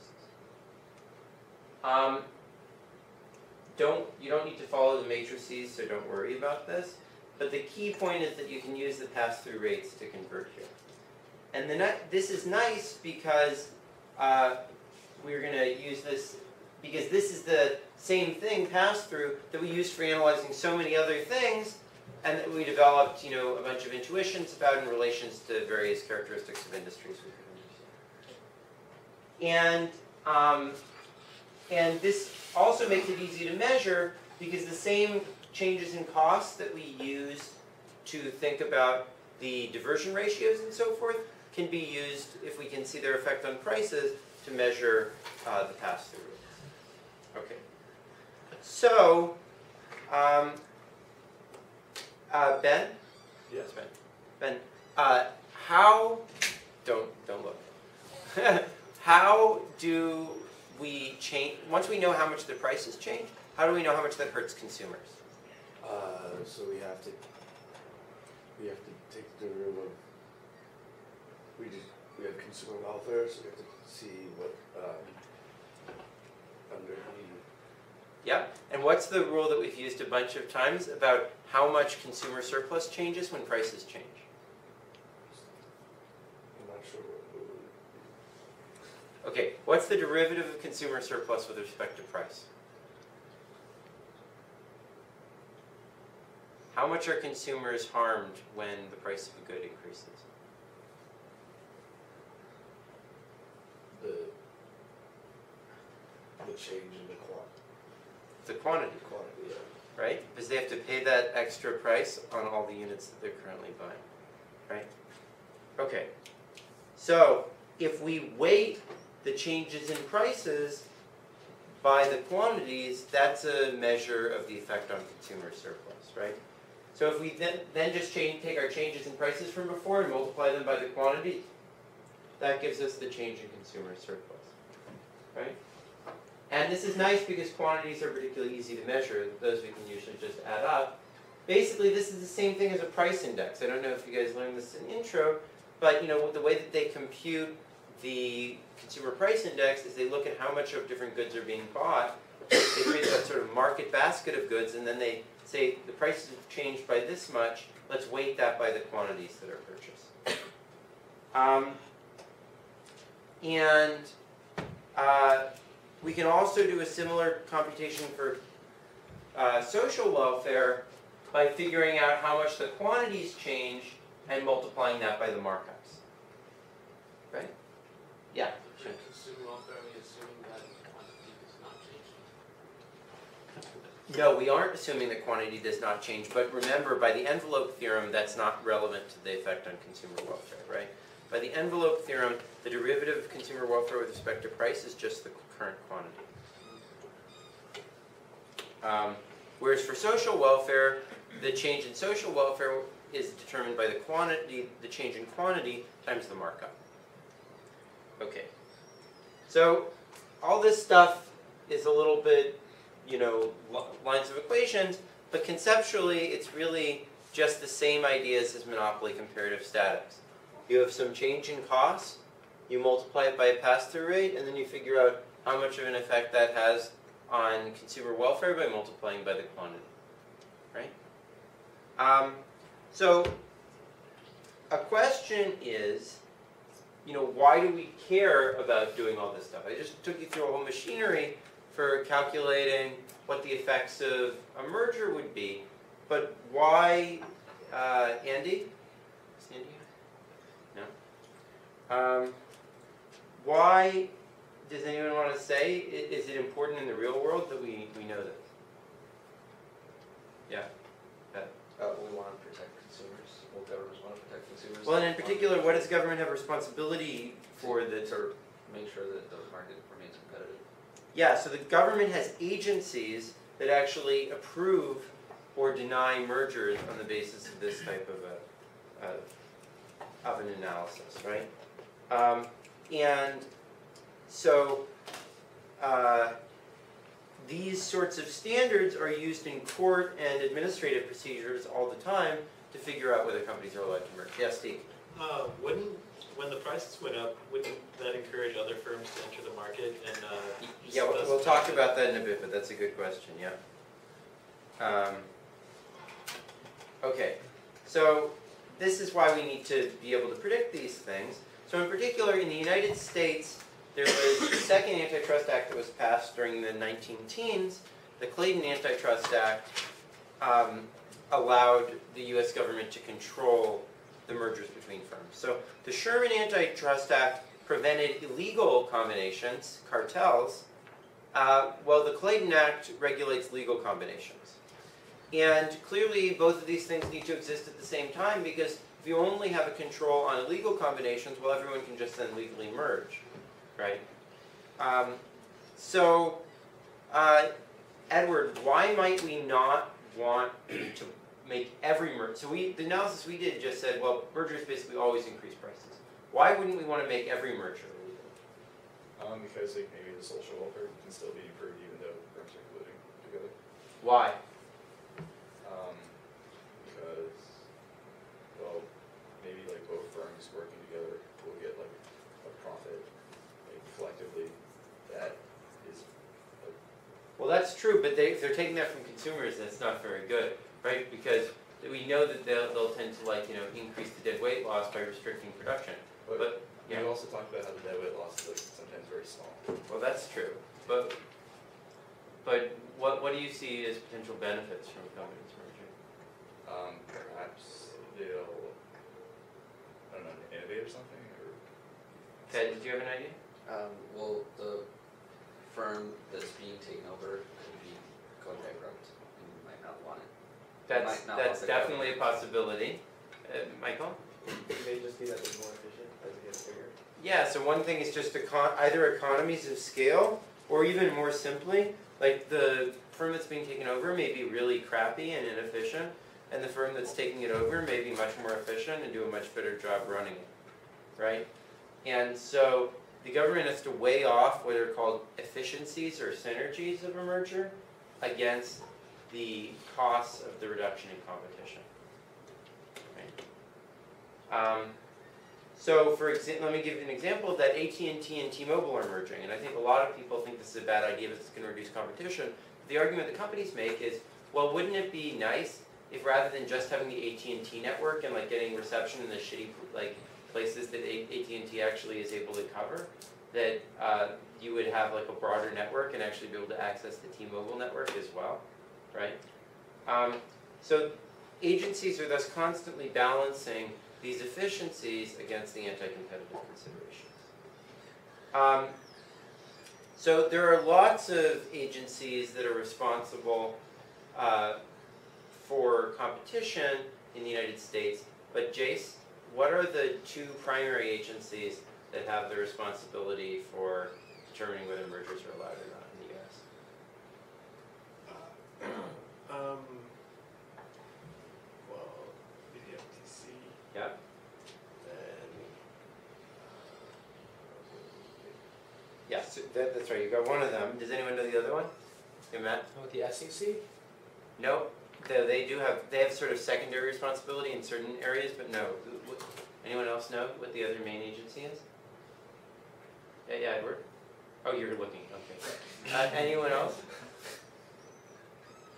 You don't need to follow the matrices, so don't worry about this. But the key point is that you can use the pass-through rates to convert here. And this is nice because we're going to use this, because this is the same thing, pass-through, that we use for analyzing so many other things, and that we developed, a bunch of intuitions about in relations to various characteristics of industries we could understand. And this also makes it easy to measure, because the same changes in costs that we use to think about the diversion ratios and so forth can be used, if we can see their effect on prices, to measure the pass-through rates. Okay. So, Ben? Yes. Ben, how, don't look. How do we change, once we know how much the prices change, how do we know how much that hurts consumers? So we have to take the room of, we have consumer welfare, so we have to see what under Yeah, and what's the rule that we've used a bunch of times about how much consumer surplus changes when prices change? I'm not sure what Okay, what's the derivative of consumer surplus with respect to price? How much are consumers harmed when the price of a good increases? The change in the The quantity, quantity, yeah. right? Because they have to pay that extra price on all the units that they're currently buying, right? Okay, so if we weight the changes in prices by the quantities, that's a measure of the effect on consumer surplus, right? So if we then just take our changes in prices from before and multiply them by the quantity, that gives us the change in consumer surplus, right? And this is nice because quantities are particularly easy to measure. Those we can usually just add up. Basically, this is the same thing as a price index. I don't know if you guys learned this in intro, but the way that they compute the consumer price index is they look at how much of different goods are being bought. They create that sort of market basket of goods, and then they say the prices have changed by this much. Let's weight that by the quantities that are purchased. We can also do a similar computation for social welfare by figuring out how much the quantities change and multiplying that by the markups. Right? Yeah. For consumer welfare, are we assuming that quantity does not change? No, we aren't assuming that quantity does not change, but remember, by the envelope theorem, that's not relevant to the effect on consumer welfare, right? By the envelope theorem, the derivative of consumer welfare with respect to price is just the current quantity. Whereas for social welfare, the change in social welfare is determined by the quantity, the change in quantity times the markup. Okay. So all this stuff is a little bit, lines of equations, but conceptually it's really just the same ideas as monopoly comparative statics. You have some change in costs, you multiply it by a pass-through rate, and then you figure out how much of an effect that has on consumer welfare by multiplying by the quantity, right? So a question is, why do we care about doing all this stuff? I just took you through a whole machinery for calculating what the effects of a merger would be, but why, Andy? Is Andy here? No? Why does anyone want to say, is it important in the real world that we know this? Yeah. We want to protect consumers. Well, governments want to protect consumers. Well, and in particular, what does government have responsibility for the to make sure that the market remains competitive? Yeah, so the government has agencies that actually approve or deny mergers on the basis of this type of an analysis, right? And so these sorts of standards are used in court and administrative procedures all the time to figure out whether companies are allowed to merge. Yes, Steve? When the prices went up, wouldn't that encourage other firms to enter the market? And yeah, we'll talk about that in a bit, but that's a good question, yeah. Okay, so this is why we need to be able to predict these things. So in particular, in the United States, there was the second Antitrust Act that was passed during the 19-teens. The Clayton Antitrust Act allowed the US government to control the mergers between firms. So the Sherman Antitrust Act prevented illegal combinations, cartels, while the Clayton Act regulates legal combinations. And clearly both of these things need to exist at the same time, because if you only have a control on illegal combinations, well, everyone can just then legally merge, right? Edward, why might we not want to make every merger? So the analysis we did just said, well, mergers basically always increase prices. Why wouldn't we want to make every merger illegal? Because maybe the social welfare can still be improved even though firms are colluding together. Why? Because, well, maybe both firms working together will get a profit collectively that is. Well, that's true, but if they're taking that from consumers, that's not very good, right? Because we know that they'll tend to increase the dead weight loss by restricting production. But You also talked about how the deadweight loss is like sometimes very small. Well, that's true, but what do you see as potential benefits from companies merging? Perhaps they'll, I don't know, innovate or something, or Ted, did you have an idea? Well, the firm that's being taken over could be going bankrupt and you might not want it. That's might not want the definitely a possibility. Michael? It may just be that they're more efficient as it gets bigger. Yeah, so one thing is just either economies of scale, or even more simply, like the firm that's being taken over may be really crappy and inefficient, and the firm that's taking it over may be much more efficient and do a much better job running it, right? And so the government has to weigh off what are called efficiencies or synergies of a merger against the costs of the reduction in competition. Right? So for example, let me give you an example that AT&T and T-Mobile are merging, and I think a lot of people think this is a bad idea because it's going to reduce competition. The argument the companies make is, well, wouldn't it be nice if rather than just having the AT&T network and like getting reception in the shitty like places that AT&T actually is able to cover, that you would have like a broader network and actually be able to access the T-Mobile network as well, right? So agencies are thus constantly balancing these efficiencies against the anti-competitive considerations. So there are lots of agencies that are responsible for competition in the United States, but Jace, what are the two primary agencies that have the responsibility for determining whether mergers are allowed or not in the US? Well, the FTC. Yeah. Yes, that's right. You got one of them. Does anyone know the other one? Yeah, Matt? With the SEC? No. They have sort of secondary responsibility in certain areas, but no. Anyone else know what the other main agency is? Yeah, Edward? Oh, you're looking. Okay. Anyone else?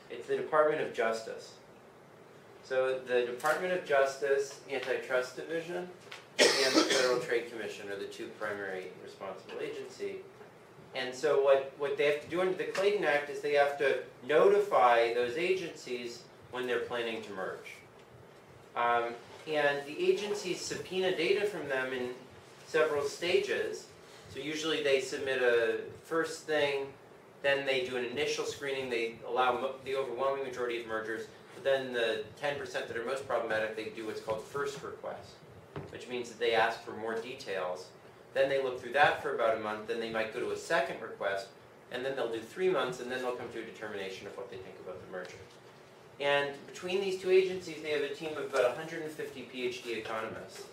It's the Department of Justice. So the Department of Justice, Antitrust Division, and the Federal Trade Commission are the two primary responsible agencies. And so what they have to do under the Clayton Act is they have to notify those agencies when they're planning to merge. And the agencies subpoena data from them in several stages. So usually they submit a first thing, then they do an initial screening, they allow the overwhelming majority of mergers, but then the 10% that are most problematic, they do what's called first request, which means that they ask for more details. Then they look through that for about a month, then they might go to a second request, and then they'll do 3 months, and then they'll come to a determination of what they think about the merger. And between these two agencies, they have a team of about 150 PhD economists,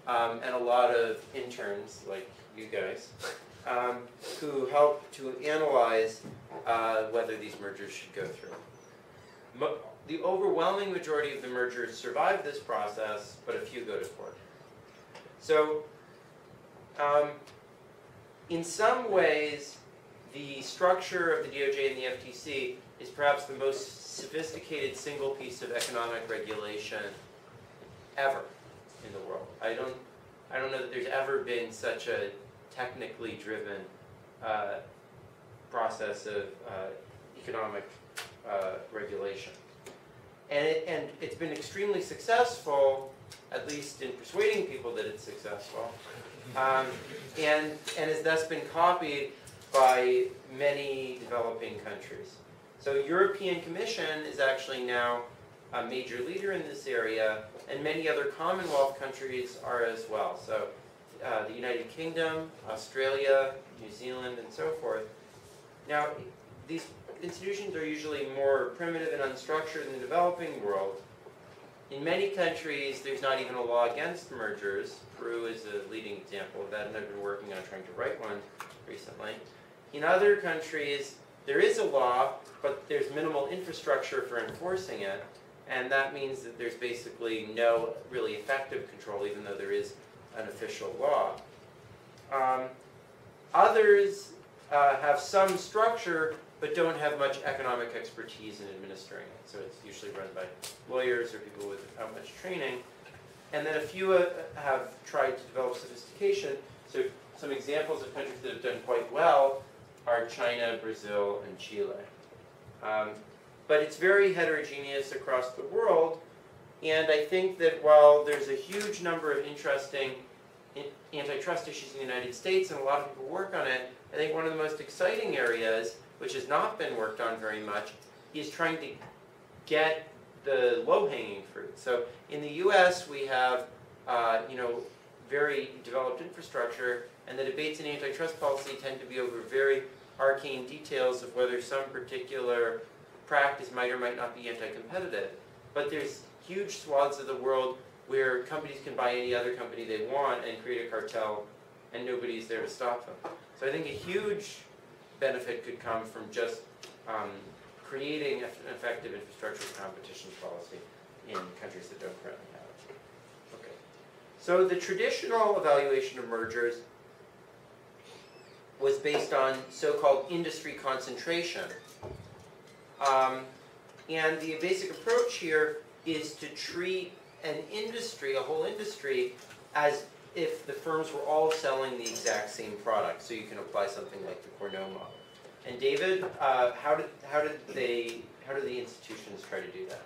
and a lot of interns, like you guys, who help to analyze whether these mergers should go through. The overwhelming majority of the mergers survive this process, but a few go to court. So, in some ways, the structure of the DOJ and the FTC is perhaps the most sophisticated single piece of economic regulation ever in the world. I don't know that there's ever been such a technically driven process of economic regulation. And it's been extremely successful, at least in persuading people that it's successful, and has thus been copied by many developing countries. So European Commission is actually now a major leader in this area, and many other Commonwealth countries are as well. So the United Kingdom, Australia, New Zealand, and so forth. Now, these institutions are usually more primitive and unstructured in the developing world. In many countries, there's not even a law against mergers. Peru is a leading example of that, and I've been working on trying to write one recently. In other countries, there is a law, but there's minimal infrastructure for enforcing it, and that means that there's basically no really effective control, even though there is an official law. Others have some structure, but don't have much economic expertise in administering it. So it's usually run by lawyers or people without much training. And then a few have tried to develop sophistication. So some examples of countries that have done quite well are China, Brazil, and Chile. But it's very heterogeneous across the world, and I think that while there's a huge number of interesting antitrust issues in the United States, and a lot of people work on it, I think one of the most exciting areas, which has not been worked on very much, is trying to get the low-hanging fruit. So in the U.S., we have, very developed infrastructure, and the debates in antitrust policy tend to be over very arcane details of whether some particular practice might or might not be anti-competitive. But there's huge swaths of the world where companies can buy any other company they want and create a cartel, and nobody's there to stop them. So I think a huge benefit could come from just creating an effective infrastructure competition policy in countries that don't currently have it. Okay. So the traditional evaluation of mergers was based on so-called industry concentration. And the basic approach here is to treat an industry, a whole industry, as if the firms were all selling the exact same product. So you can apply something like the Cournot model. And David, how do the institutions try to do that?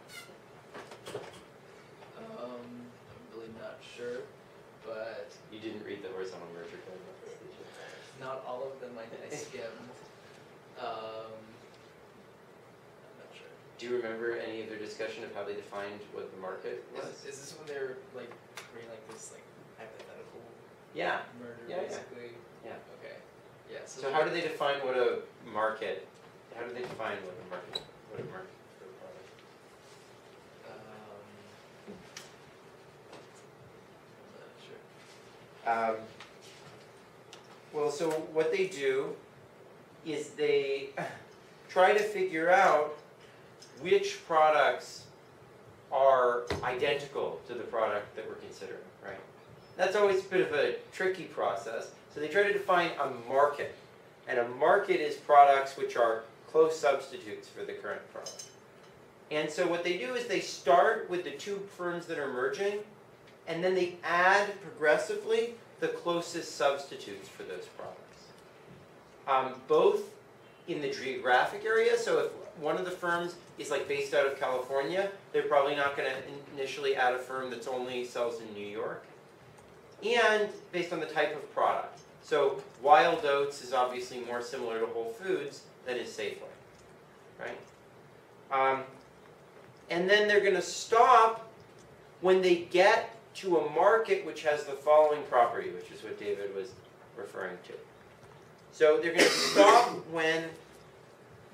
I'm really not sure, but You didn't read the horizontal merger guidelines, did you? not all of them I skimmed. I'm not sure. Do you remember any of their discussion of how they defined what the market was? Is this when they're like creating like this like hypothetical Yeah. murder Yeah, yeah. basically? Yeah. Okay. Yeah. So how do they define what a market? How do they define what a market for a product? I'm not sure. Well, so what they do is they try to figure out which products are identical to the product that we're considering, right? That's always a bit of a tricky process. So they try to define a market. And a market is products which are close substitutes for the current product. And so what they do is they start with the two firms that are merging, and then they add progressively the closest substitutes for those products. Both in the geographic area, so if one of the firms is like based out of California, they're probably not going to initially add a firm that's only sells in New York. And based on the type of product. So Wild Oats is obviously more similar to Whole Foods than is Safeway, right? And then they're going to stop when they get to a market which has the following property, which is what David was referring to. So they're going to stop when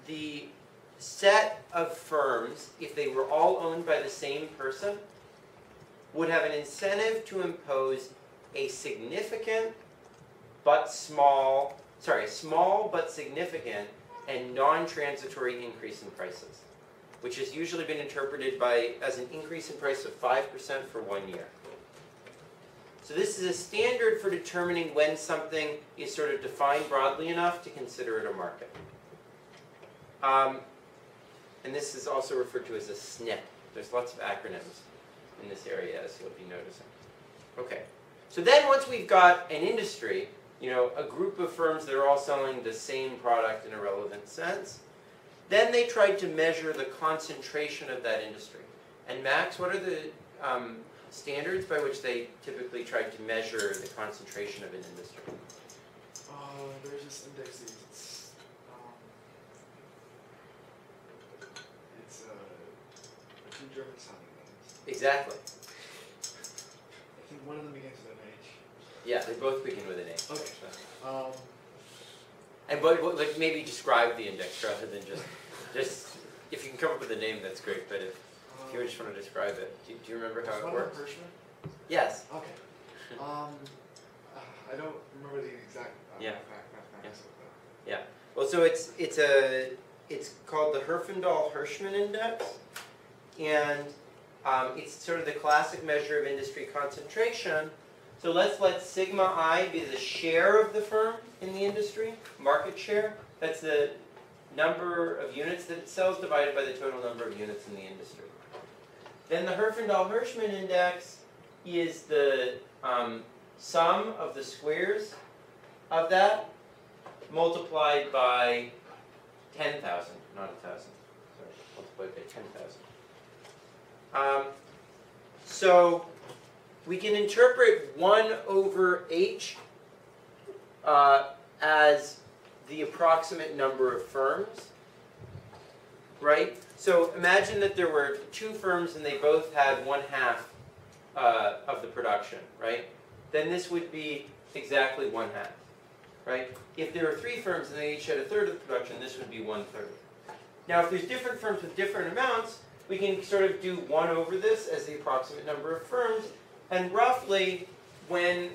the set of firms, if they were all owned by the same person, would have an incentive to impose a significant but small but significant and non-transitory increase in prices, which has usually been interpreted as an increase in price of 5% for 1 year. So this is a standard for determining when something is sort of defined broadly enough to consider it a market. And this is also referred to as a SNP. There's lots of acronyms in this area, as you'll be noticing. Okay. So then once we've got an industry, a group of firms that are all selling the same product in a relevant sense, then they tried to measure the concentration of that industry. And Max, what are the standards by which they typically tried to measure the concentration of an industry? There's just indexes. It's two German sounding names. Exactly. I think one of them begins with an H. Yeah, they both begin with an A. Okay. And but like maybe describe the index rather than just if you can come up with a name, that's great. But if you just want to describe it, do you remember how it works? Hirschman? Yes. Okay. I don't remember the exact mathematics of that. Yeah. Well, so it's called the Herfindahl-Hirschman index, and it's sort of the classic measure of industry concentration. So let's let sigma I be the share of the firm in the industry, market share. That's the number of units that it sells divided by the total number of units in the industry. Then the Herfindahl-Hirschman index is the sum of the squares of that multiplied by 10,000, not 1,000. Sorry, multiplied by 10,000. So we can interpret 1 over h as the approximate number of firms, right? So imagine that there were 2 firms and they both had 1/2 of the production, right? Then this would be exactly 1/2, right? If there were 3 firms and they each had 1/3 of the production, this would be 1/3. Now if there's different firms with different amounts, we can sort of do 1 over this as the approximate number of firms, and roughly when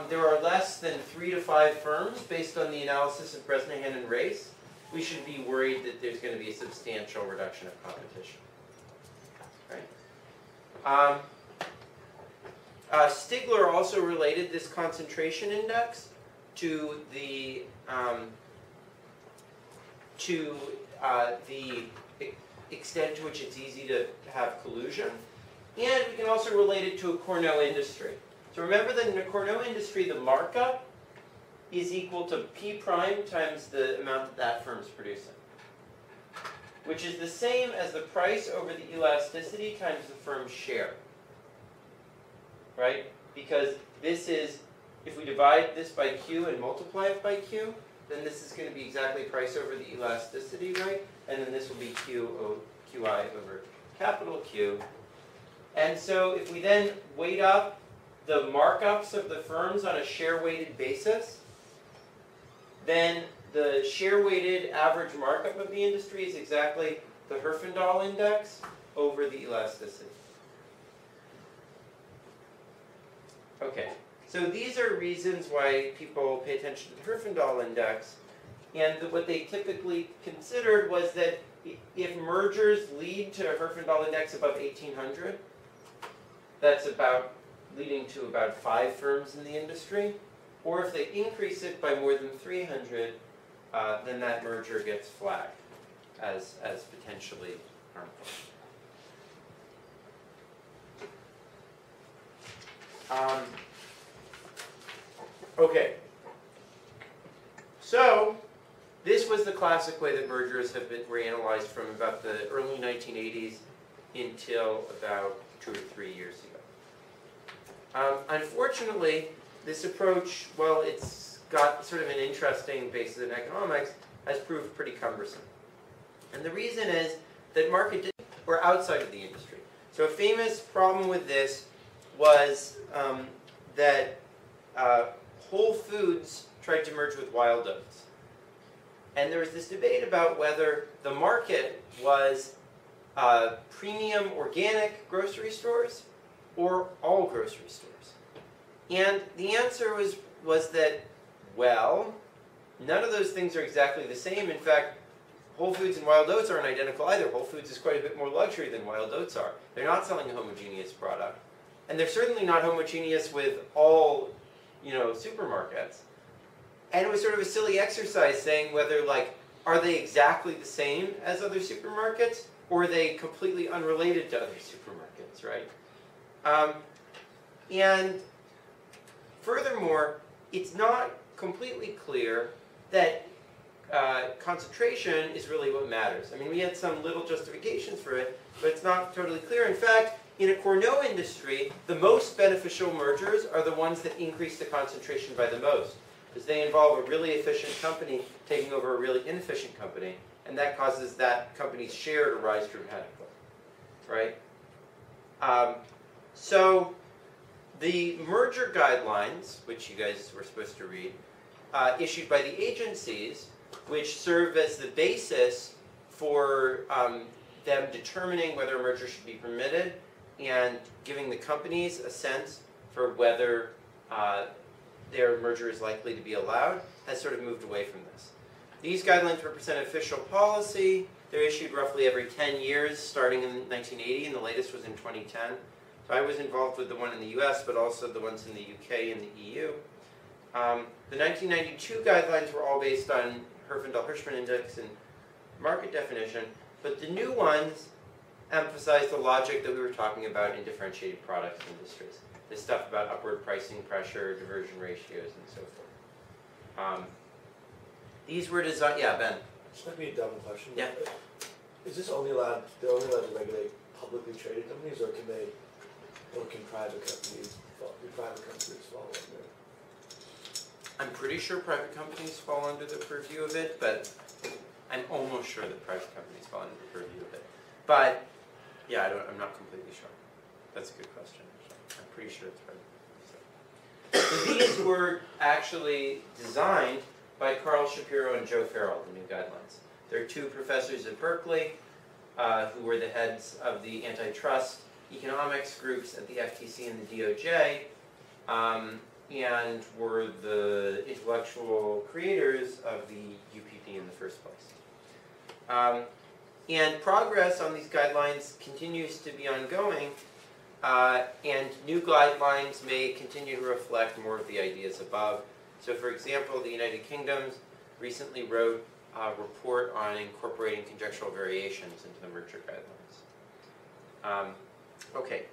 there are less than 3 to 5 firms, based on the analysis of Bresnahan and Race, we should be worried that there's going to be a substantial reduction of competition. Right? Stigler also related this concentration index to the extent to which it's easy to have collusion, and we can also relate it to a Cournot industry. So remember that in a Cournot industry, the markup is equal to P prime times the amount that firm's producing, which is the same as the price over the elasticity times the firm's share. Right? Because this is, if we divide this by Q and multiply it by Q, then this is going to be exactly price over the elasticity, right? And then this will be QI over capital Q. And so if we then weight up the markups of the firms on a share-weighted basis, then the share-weighted average markup of the industry is exactly the Herfindahl index over the elasticity. Okay, so these are reasons why people pay attention to the Herfindahl index, and what they typically considered was that if mergers lead to a Herfindahl index above 1,800, that's about leading to about 5 firms in the industry, or if they increase it by more than 300, then that merger gets flagged as potentially harmful. Okay, so this was the classic way that mergers were analyzed from about the early 1980s until about 2 or 3 years ago. Unfortunately, this approach, while it's got sort of an interesting basis in economics, has proved pretty cumbersome. And the reason is that market were outside of the industry. So a famous problem with this was that Whole Foods tried to merge with Wild Oats. And there was this debate about whether the market was premium organic grocery stores or all grocery stores. And the answer was that, well, none of those things are exactly the same. In fact, Whole Foods and Wild Oats aren't identical either. Whole Foods is quite a bit more luxury than Wild Oats are. They're not selling a homogeneous product. And they're certainly not homogeneous with all, supermarkets. And it was sort of a silly exercise saying whether, are they exactly the same as other supermarkets, or are they completely unrelated to other supermarkets, right? And furthermore, it's not completely clear that concentration is really what matters. I mean, we had some little justifications for it, but it's not totally clear. In fact, in a Cournot industry, the most beneficial mergers are the ones that increase the concentration by the most, because they involve a really efficient company taking over a really inefficient company, and that causes that company's share to rise dramatically, right? So the merger guidelines, which you guys were supposed to read, issued by the agencies, which serve as the basis for them determining whether a merger should be permitted and giving the companies a sense for whether their merger is likely to be allowed, has sort of moved away from this. These guidelines represent official policy. They're issued roughly every 10 years, starting in 1980, and the latest was in 2010. So I was involved with the one in the US, but also the ones in the UK and the EU. The 1992 guidelines were all based on Herfindahl-Hirschman index and market definition, but the new ones emphasize the logic that we were talking about in differentiated products industries. this stuff about upward pricing pressure, diversion ratios, and so forth. These were designed, yeah, Ben? This might be a dumb question. Yeah. Is this only allowed, they're only allowed to regulate publicly traded companies, or can they, or can private companies fall under? I'm pretty sure private companies fall under the purview of it, but I'm almost sure that private companies fall under the purview of it. But, yeah, I'm not completely sure. That's a good question, actually. I'm pretty sure it's private. So these were actually designed by Carl Shapiro and Joe Farrell, the new guidelines. They're two professors at Berkeley who were the heads of the antitrust economics groups at the FTC and the DOJ, and were the intellectual creators of the UPP in the first place. And progress on these guidelines continues to be ongoing, and new guidelines may continue to reflect more of the ideas above. So for example, the United Kingdom recently wrote a report on incorporating conjectural variations into the merger guidelines. Okay,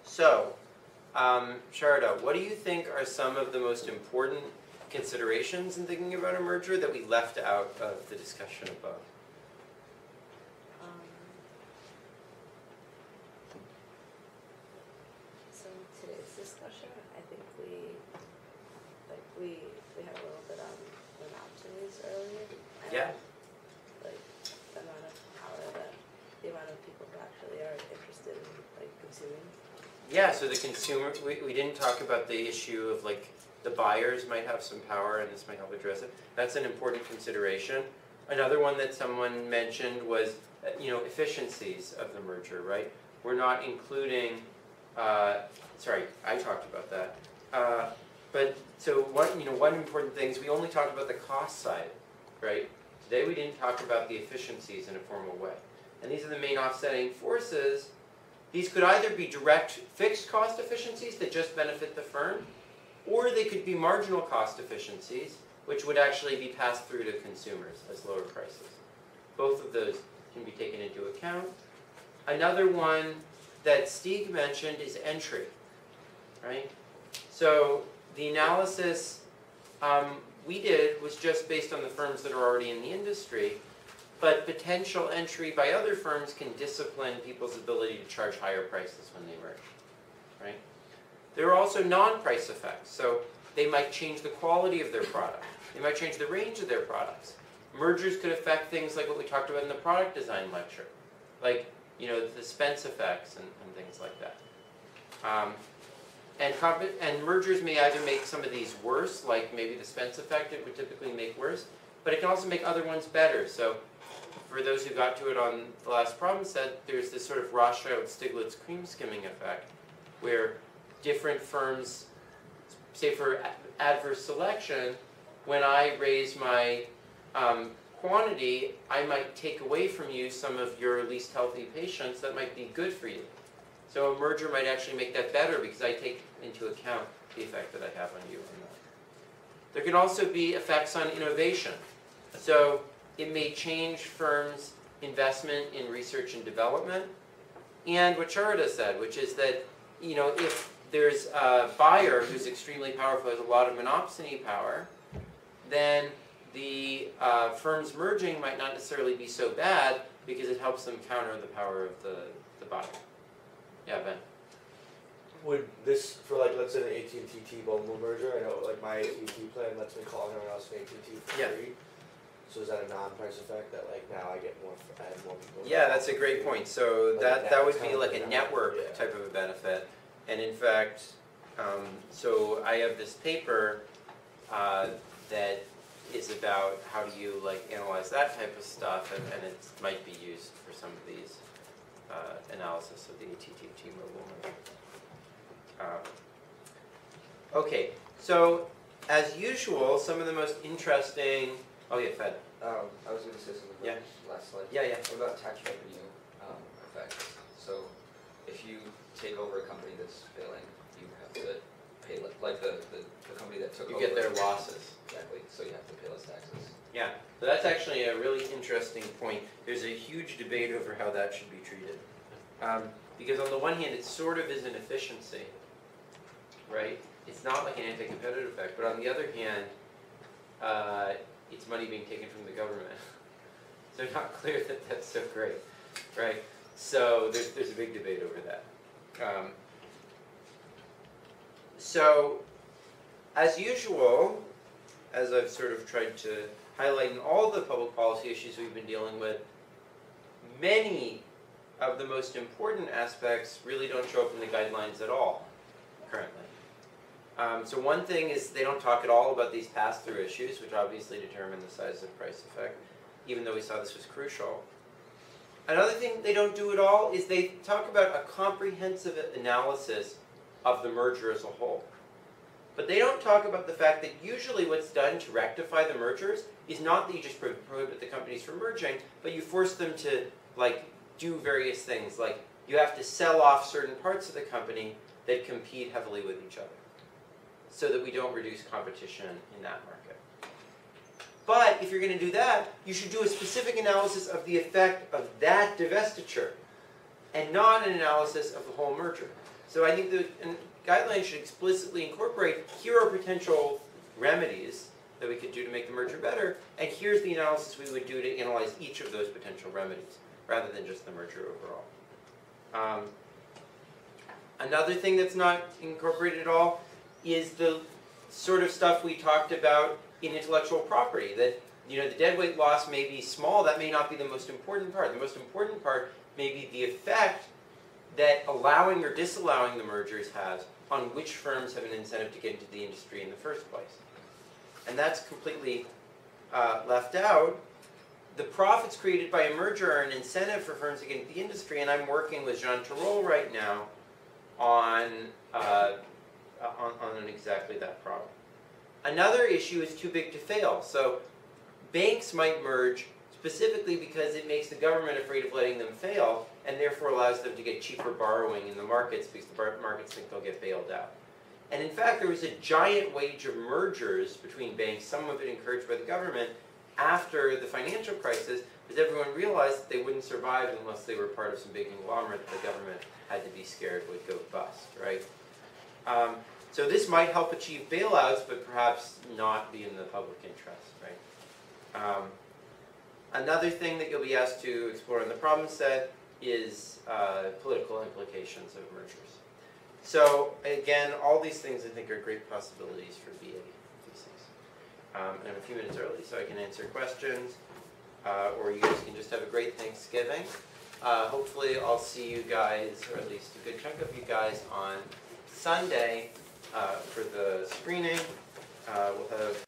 so Sharada, what do you think are some of the most important considerations in thinking about a merger that we left out of the discussion above? So in today's discussion, I think we had a little bit on monopsonies earlier. And, Yeah. Like the amount of power that the amount of people who actually are interested in like consuming. Yeah, so the consumer, we didn't talk about the issue of like the buyers might have some power and this might help address it. That's an important consideration. Another one that someone mentioned was, efficiencies of the merger, right? We're not including, sorry, I talked about that. But so one important thing is we only talked about the cost side, right? Today we didn't talk about the efficiencies in a formal way. And these are the main offsetting forces. These could either be direct fixed cost efficiencies that just benefit the firm, or they could be marginal cost efficiencies, which would actually be passed through to consumers as lower prices. Both of those can be taken into account. Another one that Stieg mentioned is entry, right? So the analysis we did was just based on the firms that are already in the industry, but potential entry by other firms can discipline people's ability to charge higher prices when they merge, right? There are also non-price effects, so they might change the quality of their product. They might change the range of their products. Mergers could affect things like what we talked about in the product design lecture, like the Spence effects and things like that. And mergers may either make some of these worse, like maybe the Spence effect it would typically make worse, but it can also make other ones better. So for those who got to it on the last problem set, there's this sort of Rothschild-Stiglitz cream skimming effect, where different firms, say for adverse selection, when I raise my quantity, I might take away from you some of your least healthy patients that might be good for you. So a merger might actually make that better because I take into account the effect that I have on you or not. There can also be effects on innovation. So it may change firms' investment in research and development. And what Sharada said, which is that if there's a buyer who's extremely powerful, has a lot of monopsony power, then the firms merging might not necessarily be so bad because it helps them counter the power of the buyer. Yeah, Ben? Would this, for like, let's say the AT&T T-Mobile merger, I know like my AT&T plan lets me call everyone else from AT&T for free. So is that a non-price effect that like now I get more, I have more people? Yeah, that's a great point. So Like that would kind be of like a network yeah. type of a benefit. And in fact, so I have this paper that is about how do you like analyze that type of stuff, and it might be used for some of these analysis of the AT&T T-Mobile merger. Okay, so as usual, some of the most interesting. Oh yeah, Fed. I was going to say something about Yeah. this last slide. Yeah, yeah. What about tax revenue effects? So if you take over a company that's failing, you have to pay like the company that took You over. get their losses. Exactly. So you have to pay less taxes. Yeah, so that's actually a really interesting point. There's a huge debate over how that should be treated. Because on the one hand, it sort of is an efficiency, right? It's not like an anti-competitive effect, but on the other hand, it's money being taken from the government. So not clear that that's so great, right? So there's a big debate over that. So, as usual, as I've sort of tried to highlight in all the public policy issues we've been dealing with, many of the most important aspects really don't show up in the guidelines at all, currently. So one thing is they don't talk at all about these pass-through issues, which obviously determine the size of price effect, even though we saw this was crucial. Another thing they don't do at all is they talk about a comprehensive analysis of the merger as a whole. But they don't talk about the fact that usually what's done to rectify the mergers is not that you just prohibit the companies from merging, but you force them to do various things. Like you have to sell off certain parts of the company that compete heavily with each other, so that we don't reduce competition in that market. But if you're going to do that, you should do a specific analysis of the effect of that divestiture, and not an analysis of the whole merger. So I think the guidelines should explicitly incorporate, here are potential remedies that we could do to make the merger better, and here's the analysis we would do to analyze each of those potential remedies, rather than just the merger overall. Another thing that's not incorporated at all is the sort of stuff we talked about in intellectual property, that the deadweight loss may be small, that may not be the most important part. The most important part may be the effect that allowing or disallowing the mergers has on which firms have an incentive to get into the industry in the first place. And that's completely left out. The profits created by a merger are an incentive for firms to get into the industry, and I'm working with Jean Tirole right now on exactly that problem. Another issue is too big to fail. So banks might merge specifically because it makes the government afraid of letting them fail, and therefore allows them to get cheaper borrowing in the markets because the markets think they'll get bailed out. And in fact, there was a giant wave of mergers between banks, some of it encouraged by the government, after the financial crisis, because everyone realized that they wouldn't survive unless they were part of some big conglomerate that the government had to be scared would go bust, right? So this might help achieve bailouts, but perhaps not be in the public interest, right? Another thing that you'll be asked to explore in the problem set is political implications of mergers. So again, all these things I think are great possibilities for BA theses. I'm a few minutes early, so I can answer questions, or you guys can just have a great Thanksgiving. Hopefully I'll see you guys, or at least a good chunk of you guys, on Sunday for the screening. We'll have